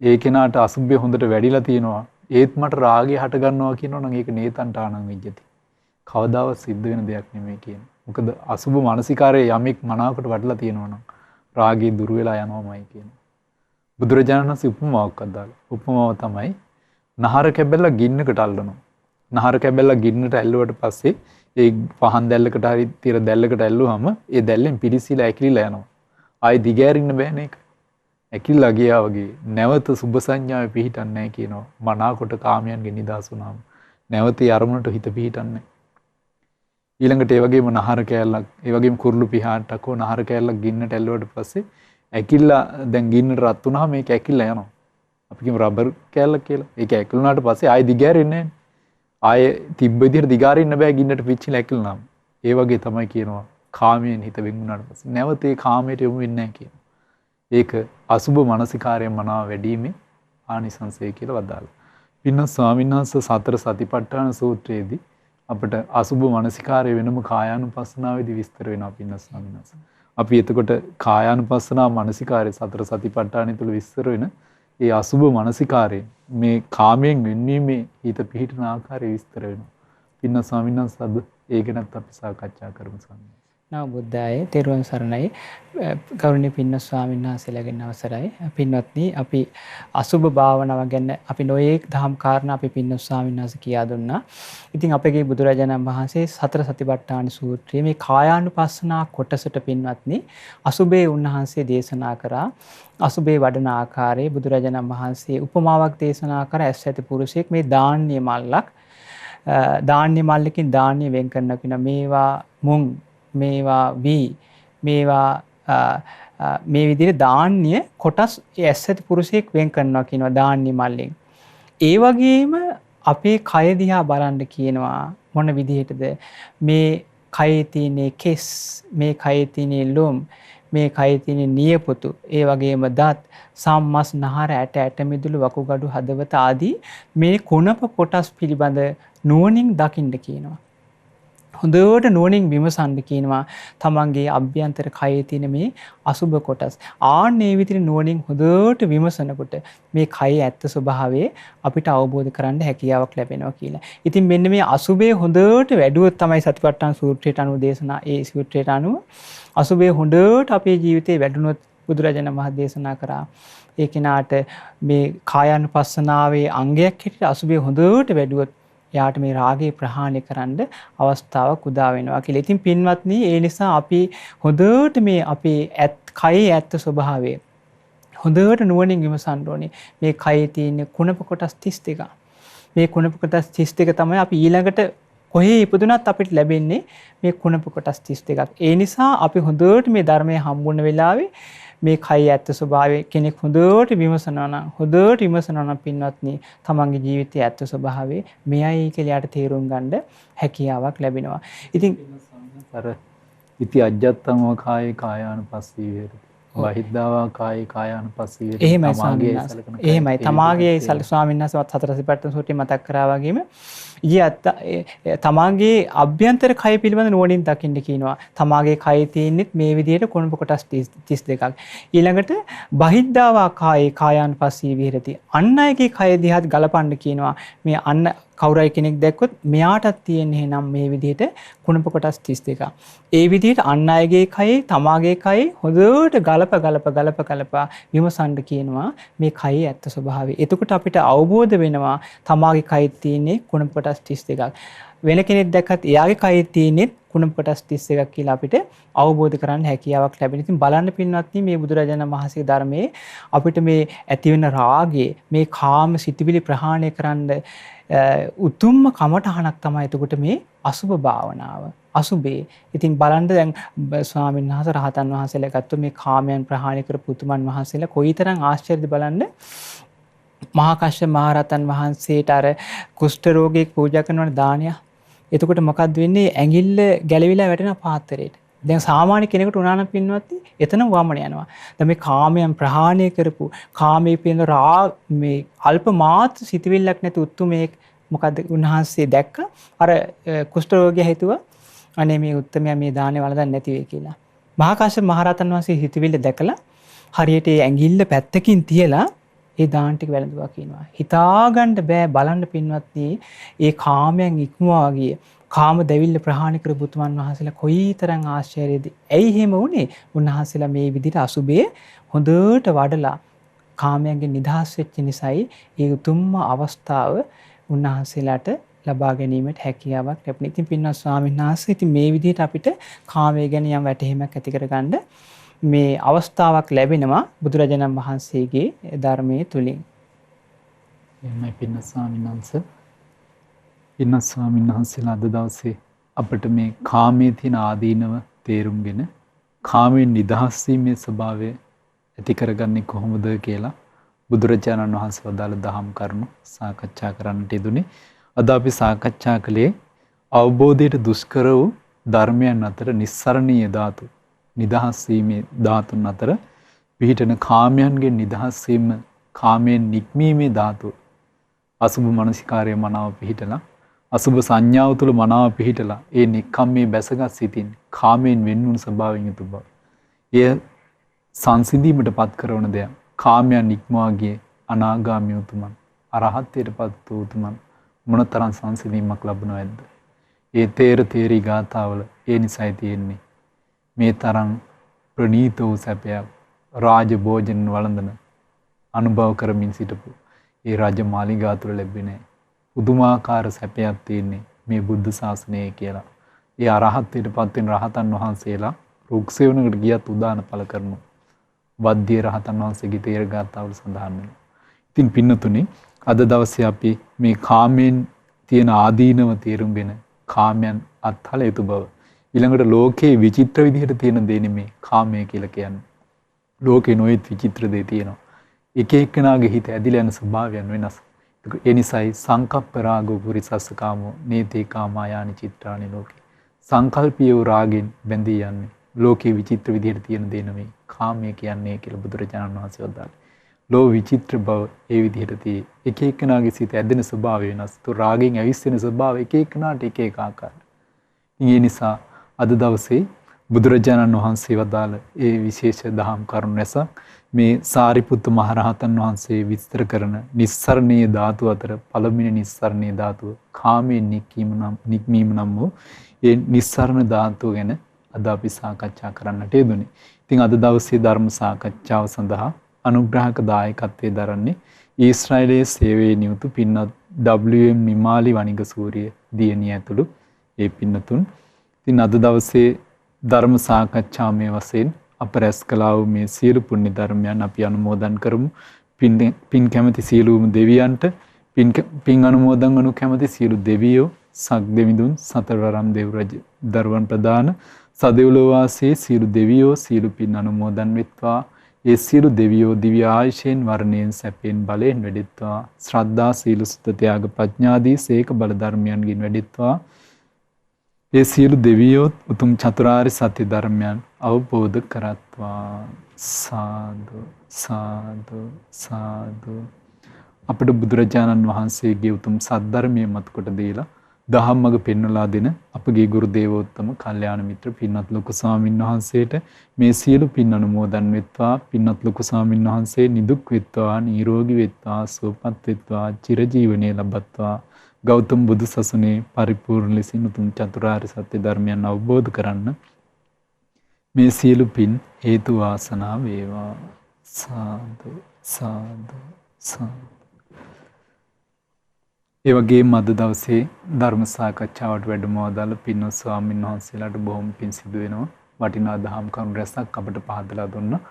ඒ කෙනාට අසුභය හොඳට වැඩිලා තියෙනවා. ඒත් මට රාගය හට ගන්නවා කියනවා නම් ඒක නේතන්ට ආනං විජ්ජති. කවදාවත් සිද්ධ වෙන දෙයක් නෙමෙයි කියන්නේ. මොකද අසුභ මානසිකාරයේ යමෙක් මනාවකට වඩලා තියෙනවා නම් රාගය දුර වෙලා යනවාමයි කියනවා. බුදුරජාණන් වහන්සේ උපමාවක් අදාලා. උපමාව තමයි නහර කැබැල්ල ගින්නකට අල්ලනවා. නහර කැබැල්ල ගින්නට ඇල්ලුවට පස්සේ ඒ පහන් දැල්ලකට හරි තිර දැල්ලකට ඇල්ලුවාම ඒ දැල්ලෙන් පිරිසිලා ඇකිලිලා යනවා. ආයි දිගෑරින්න බෑනේ ඒක. ඇකිලිලා ගියා වගේ නැවත සුභ සංඥාවේ පිහිටන්නේ නැහැ කියනවා. මනාකොට කාමයන්ගෙන් නිදහස් වුණාම නැවත ඒ අරමුණට හිත පිහිටන්නේ. ඊළඟට ඒ වගේම නහර කෑල්ලක්, ඒ වගේම කුරුළු පිහාට්ටක් හෝ නහර කෑල්ලක් ගින්නට ඇල්ලුවට පස්සේ ඇකිල්ලා දැන් ගින්නට රත් වුණාම මේක ඇකිල්ලා යනවා. අපි කියමු රබර් කෑල්ලක් කියලා. ඒක ඇකිලුණාට පස්සේ ආයෙ දිගෑරෙන්නේ නැහැ. ආයෙ තිබ්බ විදිහට දිගාරින්න බෑ ගින්නට පිච්චිලා ඇකිලුණාම. ඒ වගේ තමයි කියනවා කාමයෙන් හිත වෙන් වුණාට පස්සේ නැවත ඒ කාමයට යොමු වෙන්නේ නැහැ කියනවා. ඒක අසුභ මනසිකාරයෙන් මනාව වැඩිීමේ ආනිසංසය කියලා වදාළා. පින්න ස්වාමීන් වහන්සේ සතර සතිපට්ඨාන සූත්‍රයේදී අපිට අසුභ මනසිකාරය වෙනම කායානුපස්සනාවේදී විස්තර වෙනවා පින්න ස්වාමීන් වහන්සේ. අපි එතකොට කායානුපස්සනා මනසිකාරය සතර සතිපට්ඨානය තුළ විස්තර වෙන ඒ අසුභ මනසිකාරය මේ කාමයෙන් වෙන්වීමේ හිත පිහිටන ආකාරය විස්තර වෙනවා. පින්න ස්වාමීන් වහන්සේ අද ඒ ගැනත් අපි සාකච්ඡා කරමු ස්වාමීන් වහන්සේ. නව බුද්ධාය තෙරුවන් සරණයි. ගෞරවනීය පින්න ස්වාමීන් වහන්සේලාගෙන් අවසරයි. පින්වත්නි, අපි අසුභ භාවනාව ගැන අපි නොයේක් දහම් කාරණා අපි පින්න ස්වාමීන් වහන්සේ කියා දුන්නා. ඉතින් අපගේ බුදුරජාණන් වහන්සේ සතර සතිපට්ඨාන සූත්‍රයේ මේ කායානුපස්සනා කොටසට පින්වත්නි අසුභේ උන්වහන්සේ දේශනා කරා. අසුභේ වඩන ආකාරයේ බුදුරජාණන් වහන්සේ උපමාවක් දේශනා කර ඇස් ඇති පුරුෂයෙක් මේ ධාන්‍ය මල්ලක් ධාන්‍ය මල්ලකින් ධාන්‍ය වෙන් කරන කෙනා මේවා මුං මේවා වී මේවා මේ විදිහට ධාන්‍ය කොටස් ඇස් ඇති පුරුෂයෙක් වෙන් කරනවා කියනවා ධාන්‍ය මල්ලෙන්. ඒ වගේම අපේ කය දිහා බලන්න කියනවා මොන විදිහටද මේ කයේ තියෙන කෙස්, මේ කයේ තියෙන ලොම්, මේ කයේ තියෙන නියපොතු, ඒ වගේම දත්, සම්මස්, නහර, ඇට, ඇට මිදුළු, වකුගඩු, හදවත ආදී මේ කුණප කොටස් පිළිබඳ නුවණින් දකින්න කියනවා. හොඳට නුවණින් විමසන්න කියනවා තමන්ගේ අභ්‍යන්තර කයේ තියෙන මේ අසුබ කොටස්. ආන්නේ විදිහට නුවණින් හොඳට විමසනකොට මේ කයේ ඇත්ත ස්වභාවය අපිට අවබෝධ කරගන්න හැකියාවක් ලැබෙනවා කියලා. ඉතින් මෙන්න මේ අසුබේ හොඳට වැඩුවොත් තමයි සතිපට්ඨාන සූත්‍රයට අනුව දේශනා ඒ සූත්‍රයට අනුව අසුබේ හොඳට අපේ ජීවිතේ වැඩුණොත් බුදුරජාණන් වහන්සේ දේශනා කරා ඒ කෙනාට මේ කායානුපස්සනාවේ අංගයක් හැටියට අසුබේ හොඳට වැඩුවොත් යාට මේ රාගය ප්‍රහාණය කරන්න අවස්ථාවක් උදා වෙනවා කියලා. ඉතින් පින්වත්නි, ඒ නිසා අපි හොඳට මේ අපේ කයේ ඇත්ත ස්වභාවය හොඳට නුවණින් විමසන්න ඕනේ. මේ කයේ තියෙන කුණප කොටස් 32. මේ කුණප කොටස් 32 තමයි අපි ඊළඟට කොහේ ඉපදුනත් අපිට ලැබෙන්නේ මේ කුණප කොටස් 32ක්. ඒ නිසා අපි හොඳට මේ ධර්මයේ හම්බුන වෙලාවේ මේ කයි ඇත්ත ස්වභාවය කෙනෙක් හොඳට විමසනවා නම් පින්වත්නි තමන්ගේ ජීවිතයේ ඇත්ත ස්වභාවය මෙයයි කියලා යාට තේරුම් ගන්න හැකියාවක් ලැබෙනවා. ඉතින් අර ඉති අජ්ජත්තං කායේ කායානුපස්සී වේරති. බහිද්ධාවා කායේ කායානුපස්සී වේරති. එහෙමයි ස්වාමීන් වහන්සේ. එහෙමයි තමාගේ ස්වාමීන් වහන්සේ සතර සතිපට්ඨාන සූත්‍රය මතක් කරා වගේම තමාගේ අභ්‍යන්තර කය පිළිබඳ නුවණින් දකින්න කියනවා. තමාගේ කයේ තියෙනෙත් මේ විදිහට කුණප කොටස් 32ක්. ඊළඟට බහිද්ධාවා කායේ කායානුපස්සී විහෙරති. අන් අයගේ කය දිහාත් ගලපන්න කියනවා. මේ අන්න කවුරුයි කෙනෙක් දැක්කොත් මෙයාටත් තියෙන්නේ එහෙනම් මේ විදිහට කුණප කොටස් 32ක්. ඒ විදිහට අන් අයගේ කයේ තමාගේ කයේ හොඳට ගලප විමසන්න කියනවා මේ කයේ ඇත්ත ස්වභාවය. එතකොට අපිට අවබෝධ වෙනවා තමාගේ කයේ තියෙන්නේ කුණප කොටස් 32ක්. වෙන කෙනෙක් දැක්කත් එයාගේ කයේ තියෙන්නේ කුණප කොටස් 31ක් කියලා අපිට අවබෝධ කරගන්න හැකියාවක් ලැබෙනවා. ඉතින් බලන්න පින්වත්නි, මේ බුදුරජාණන් වහන්සේගේ ධර්මයේ අපිට මේ ඇති වෙන රාගය, මේ කාම සිතිවිලි ප්‍රහාණය කරන්න උතුම්ම කමඨහනක් තමයි එතකොට මේ අසුභ භාවනාව. අසුබේ. ඉතින් බලන්න දැන් ස්වාමීන් වහන්සේ රහතන් වහන්සේලා ගත්ත මේ කාමයන් ප්‍රහාණය කරපු උතුමන් වහන්සේලා කොයිතරම් ආශ්චර්යද බලන්න. මහා කාශ්‍යප මහ රහතන් වහන්සේට අර කුෂ්ඨ රෝගියෙක් පූජා කරනවනේ දානයක්. එතකොට මොකද්ද වෙන්නේ? ඇඟිල්ල ගැලවිලා වැටෙන පාත්‍රයට. දැන් සාමාන්‍ය කෙනෙකුට උනා නම් පින්වත්නි එතන වමන යනවා. දැන් මේ කාමයන් ප්‍රහාණය කරපු කාමයේ පින මේ අල්ප මාත්‍ර සිතවිල්ලක් නැති උතුමේ මොකද්ද උන්වහන්සේ දැක්ක අර කුෂ්ඨ රෝගියා හිතුවා අනේ මේ උත්තමයා මේ දානේ වළඳන්නේ නැති වෙයි කියලා. මහා කාශ්‍යප මහ රහතන් වහන්සේ හිතවිල්ල දැකලා හරියට ඒ ඇඟිල්ල පැත්තකින් තියලා ඒ දාන ටික වැළඳුවා කියනවා. හිතාගන්න බෑ බලන්න පින්වත්නි ඒ කාමයන් ඉක්මවා ගියේ කාම දෙවිල්ල ප්‍රහාණය කර බුදුමන් වහන්සේලා කොයිතරම් ආශ්චර්යද. ඇයි එහෙම වුනේ? උන්වහන්සේලා මේ විදිහට අසුබේ හොඳට වඩලා කාමයන්ගෙන් නිදහස් වෙච්ච නිසායි ඒ උතුම්ම අවස්ථාව උන්වහන්සේලාට ලබා ගැනීමට හැකියාවක් ලැබුණේ. ඉතින් පින්වත් ස්වාමීන් වහන්සේ ඉතින් මේ විදිහට අපිට කාමයේ ගැන යම් වැටහීමක් ඇති කරගන්න මේ අවස්ථාවක් ලැබෙනවා බුදුරජාණන් වහන්සේගේ ධර්මයේ තුලින්. එමයි පින්වත් ස්වාමීන් වහන්සේ. පින්වත් ස්වාමීන් වහන්සේලා අද දවසේ අපිට මේ කාමයේ තියෙන ආදීනව තේරුම්ගෙන කාමයෙන් නිදහස් වීමේ ස්වභාවය ඇති කරගන්නේ කොහොමද කියලා බුදුරජාණන් වහන්සේ වදාළ දහම් කරුණු සාකච්ඡා කරන්නට යෙදුනේ. අද අපි සාකච්ඡා කළේ අවබෝධයට දුෂ්කර වූ ධර්මයන් අතර නිස්සරණීය ධාතු නිදහස් වීමේ ධාතුන් අතර පිහිටන කාමයන්ගෙන් නිදහස් වීම කාමයෙන් නික්මීමේ ධාතුව අසුභ මනසිකාරය මනාව පිහිටලා අසුභ සංඥාව තුළ මනාව පිහිටලා ඒ නික්කම්මේ බැසගත් සිතින් කාමයෙන් වෙන්වුණු ස්වභාවයෙන් යුතු බව. එය සංසිඳීමට පත් කරන දෙයක්. කාමයන් නික්මවා ගියේ අනාගාමී උතුමන් අරහත්ත්වයට පත් වූ උතුමන් මොනතරම් සංසිඳීමක් ලැබුණාද? ඒ තේරී ගාථාවල ඒ නිසයි තියෙන්නේ. මේ තරම් ප්‍රණීත වූ සැපයක් රාජ භෝජන වළඳන අනුභව කරමින් සිටපු ඒ රාජ මාලිගා තුළ ලැබෙන්නේ පුදුමාකාර සැපයක් තියෙන්නේ මේ බුද්ධ ශාසනයේ කියලා. ඒ අරහත්ත්වයට පත් වෙන රහතන් වහන්සේලා රුක්සෙවණකට ගියත් උදාන පළ කරනවා. වද්දිය රහතන් වහන්සේගේ තේර ගාථාවල සඳහන් වෙනවා. ඉතින් පින්නතුනේ අද දවසේ අපි මේ කාමයෙන් තියෙන ආදීනව තේරුම්ගෙන කාමයන් අත්හල යුතු බව ඊළඟට ලෝකේ විචිත්‍ර විදිහට තියෙන දේ නෙමේ කාමය කියලා කියන්නේ. ලෝකේ නොයෙක් විචිත්‍ර දේ තියෙනවා. එක එක්කෙනාගේ හිත ඇදිලා යන ස්වභාවයන් වෙනස්. ඒ නිසායි සංකප්ප රාගෝ පුරිසස්ස කාමෝ නේතේ කාමායානි චිත්‍රානි ලෝකේ. සංකල්පීය රාගෙන් බැඳී යන්නේ. ලෝකේ විචිත්‍ර විදිහට තියෙන දේ නෙමේ කාමය කියන්නේ කියලා බුදුරජාණන් වහන්සේ වදාළා. ලෝ විචිත්‍ර බව ඒ විදිහට තියෙයි. එක එක්කෙනාගේ සිත ඇදෙන ස්වභාවය වෙනස්. તો රාගෙන් ඇවිස්සෙන ස්වභාවය එක එක්කෙනාට එක එක ආකාරයි. ඒ නිසා අද දවසේ බුදුරජාණන් වහන්සේ වදාළ ඒ විශේෂ දහම් කරුණු රැසක් මේ සාරිපුත්ත මහරහතන් වහන්සේ විස්තර කරන නිස්සරණීය ධාතු අතර පළවෙනි නිස්සරණීය ධාතුව කාමයෙන් නික්මීම නම් වූ ඒ නිස්සරණ ධාතුව ගැන අද අපි සාකච්ඡා කරන්නට යෙදුනේ. ඉතින් අද දවසේ ධර්ම සාකච්ඡාව සඳහා අනුග්‍රහක දායකත්වයේ දරන්නේ ඊශ්‍රායලයේ සේවයේ නියුතු පින්වත් WM නිමාලි වනිග සූරිය දියණිය ඇතුළු ඒ පින්නතුන්. ඉතින් අද දවසේ ධර්ම සාකච්ඡාමය වශයෙන් අප රැස් කළා වූ මේ සියලු පුණ්‍ය ධර්මයන් අපි අනුමෝදන් කරමු. පින් කැමැති සියලුම දෙවියන්ට පින් අනුමෝදන් වනු කැමැති සියලු දෙවියෝ සක් දෙවිඳුන් සතරවරම් දෙව් රජ දරුවන් ප්‍රදාන සදෙව්ලොව වාසී සියලු දෙවියෝ සියලු පින් අනුමෝදන් වෙත්වා. ඒ සියලු දෙවියෝ දිව්‍ය ආයුෂයෙන් වර්ණයෙන් සැපයෙන් බලයෙන් වැඩෙත්වා. ශ්‍රද්ධා සීල සුත ත්‍යාග ප්‍රඥාදී සේක බල ධර්මයන්ගෙන් වැඩෙත්වා. ඒ සියලු දෙවියෝ උතුම් චතුරාර්ය සත්‍ය ධර්මයන් අවබෝධ කරත්වා. සාදු සාදු සාදු. අපට බුදුරජාණන් වහන්සේගේ උතුම් සද්ධර්මයේ මත කොට දීලා දහම්මග පෙන්වලා දෙන අපගේ ගුරු දේවෝත්තම කල්යාණ මිත්‍ර පින්වත් ලොකු ස්වාමීන් වහන්සේට මේ සියලු පින් අනුමෝදන් වෙත්වා. පින්වත් ලොකු ස්වාමීන් වහන්සේ නිදුක් වෙත්වා, නිරෝගී වෙත්වා, සුවපත් වෙත්වා, චිරජීවනයේ ලබත්වා. ගෞතම බුදු සසුනේ පරිපූර්ණ ලෙසින් උතුම් චතුරාර්ය සත්‍ය ධර්මයන් අවබෝධ කරන්න මේ සියලු පින් හේතු වාසනා වේවා. සාදු සාදු සාදු. ඒ වගේම අද දවසේ ධර්ම සාකච්ඡාවට වැඩම වදාළ පින්වත් ස්වාමීන් වහන්සේලාට බොහොම පින් සිදු වෙනවා. වටිනා දහම් කරුණු රැසක් අපට පහදලා දුන්නා.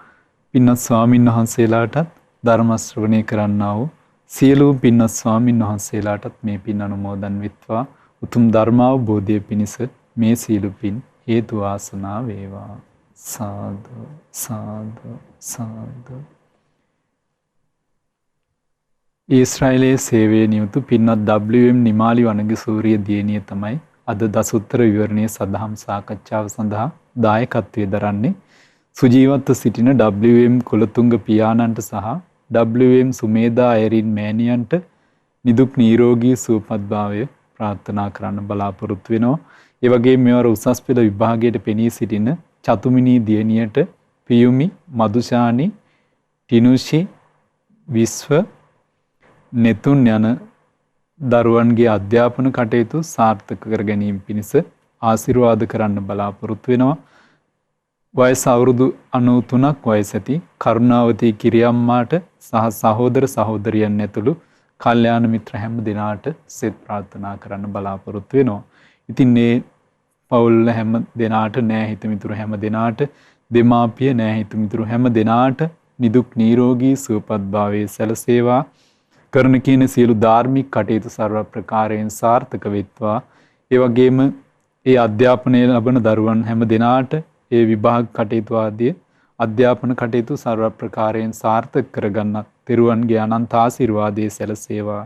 පින්වත් ස්වාමීන් වහන්සේලාටත් ධර්ම ශ්‍රවණය කරන්නා වූ සියලුම පින්වත් ස්වාමීන් වහන්සේලාටත් මේ පින් අනුමෝදන් වෙත්වා. උතුම් ධර්මාවබෝධය පිණිස මේ සියලු පින් හේතු වාසනා වේවා. සාදු සාදු සාදු. ඊශ්‍රායලයේ සේවයේ නියුතු පින්වත් WM නිමාලි වනගේ සූරිය දියණිය තමයි අද දසුත්තර විවරණයේ සදහම් සාකච්ඡාව සඳහා දායකත්වයේ දරන්නේ. සුජීවත්ව සිටින WM කුලතුංග පියාණන්ට සහ WM සුමේදා අයරින් මෑණියන්ට නිදුක් නිරෝගී සුවපත්භාවය ප්‍රාර්ථනා කරන්න බලාපොරොත්තු වෙනවා. ඒ වගේම මෙවර උසස් පෙළ විභාගයට පෙනී සිටින චතුමිනී දියණියට පියුමි මදුෂානි ටිනුෂි විශ්ව නෙතුන් යන දරුවන්ගේ අධ්‍යාපන කටයුතු සාර්ථක කර ගැනීම පිණිස ආශිර්වාද කරන්න බලාපොරොත්තු වෙනවා. වයස අවුරුදු 93ක් වයස ඇති කරුණාවතී කිරියම්මාට සහ සහෝදර සහෝදරියන් ඇතුළු කල්යාණ මිත්‍ර හැම දෙනාට සෙත් ප්‍රාර්ථනා කරන්න බලාපොරොත්තු වෙනවා. ඉතින් මේ පවුල් හැම දෙනාට නෑ හිත මිතුරු හැම දෙනාට දෙමාපිය නෑ හිත මිතුරු හැම දෙනාට නිදුක් නිරෝගී සුවපත්භාවයේ සැලසේවා. කරන කියන සියලු ධාර්මික කටයුතු සර්ව ප්‍රකාරයෙන් සාර්ථක වෙත්වා. ඒ වගේම ඒ අධ්‍යාපනය ලබන දරුවන් හැම දෙනාට ඒ විභාග කටයුතු ආදී අධ්‍යාපන කටයුතු සර්ව ප්‍රකාරයෙන් සාර්ථක කරගන්නත් තෙරුවන්ගේ අනන්ත ආශිර්වාදයේ සැලසේවා.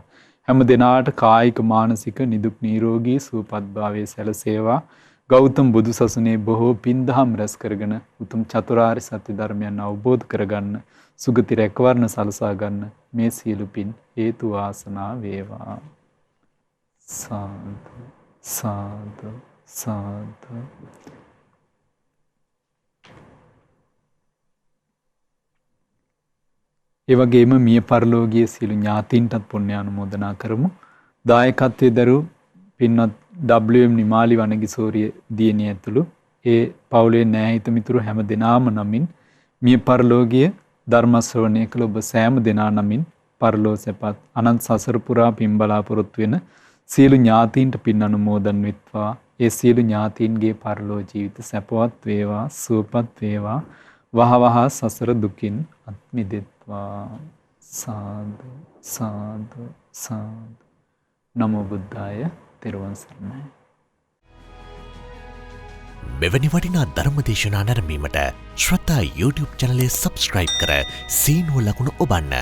හැම දෙනාට කායික මානසික නිදුක් නිරෝගී සුවපත්භාවයේ සැලසේවා. ගෞතම බුදු සසුනේ බොහෝ පින්දහම් රැස් කරගෙන උතුම් චතුරාර්ය සත්‍ය ධර්මයන් අවබෝධ කරගන්න සුගති රැකවරණ සලසා ගන්න මේ සියලු පින් හේතු වාසනා වේවා. සාදු සාදු සාදු. ඒ වගේම මිය පරලෝකීය සියලු ඥාතීන්ටත් පුණ්‍යානුමෝදනා කරමු. දායකත්වයේ දරු පින්වත් WM නිමාලි වනගිසෝරිය දියණිය ඇතුළු ඒ පවුලේ නෑහිත මිතුරු හැම දෙනාම නමින් මිය පරලෝකීය ධර්ම ශ්‍රවණය කළ ඔබ සෑම දෙනා නමින් පරලෝ සැපත් අනන්ත සසර පුරා පින් බලාපොරොත්තු වෙන සියලු ඥාතීන්ට පින් අනුමෝදන් වෙත්වා. ඒ සියලු ඥාතීන්ගේ පරලෝ ජීවිත සැපවත් වේවා සුවපත් වේවා. වහවහ සසර දුකින් අත් මිදෙත්වා. සාදු සාදු සාදු. නමෝ බුද්ධාය. තෙරුවන් සරණයි. මෙවැනි වටිනා ධර්මදේශනා නැරඹීමට ශ්‍රද්ධා YouTube චැනලය සබස්ක්‍රයිබ් කර සීනුව ලකුණ ඔබන්න.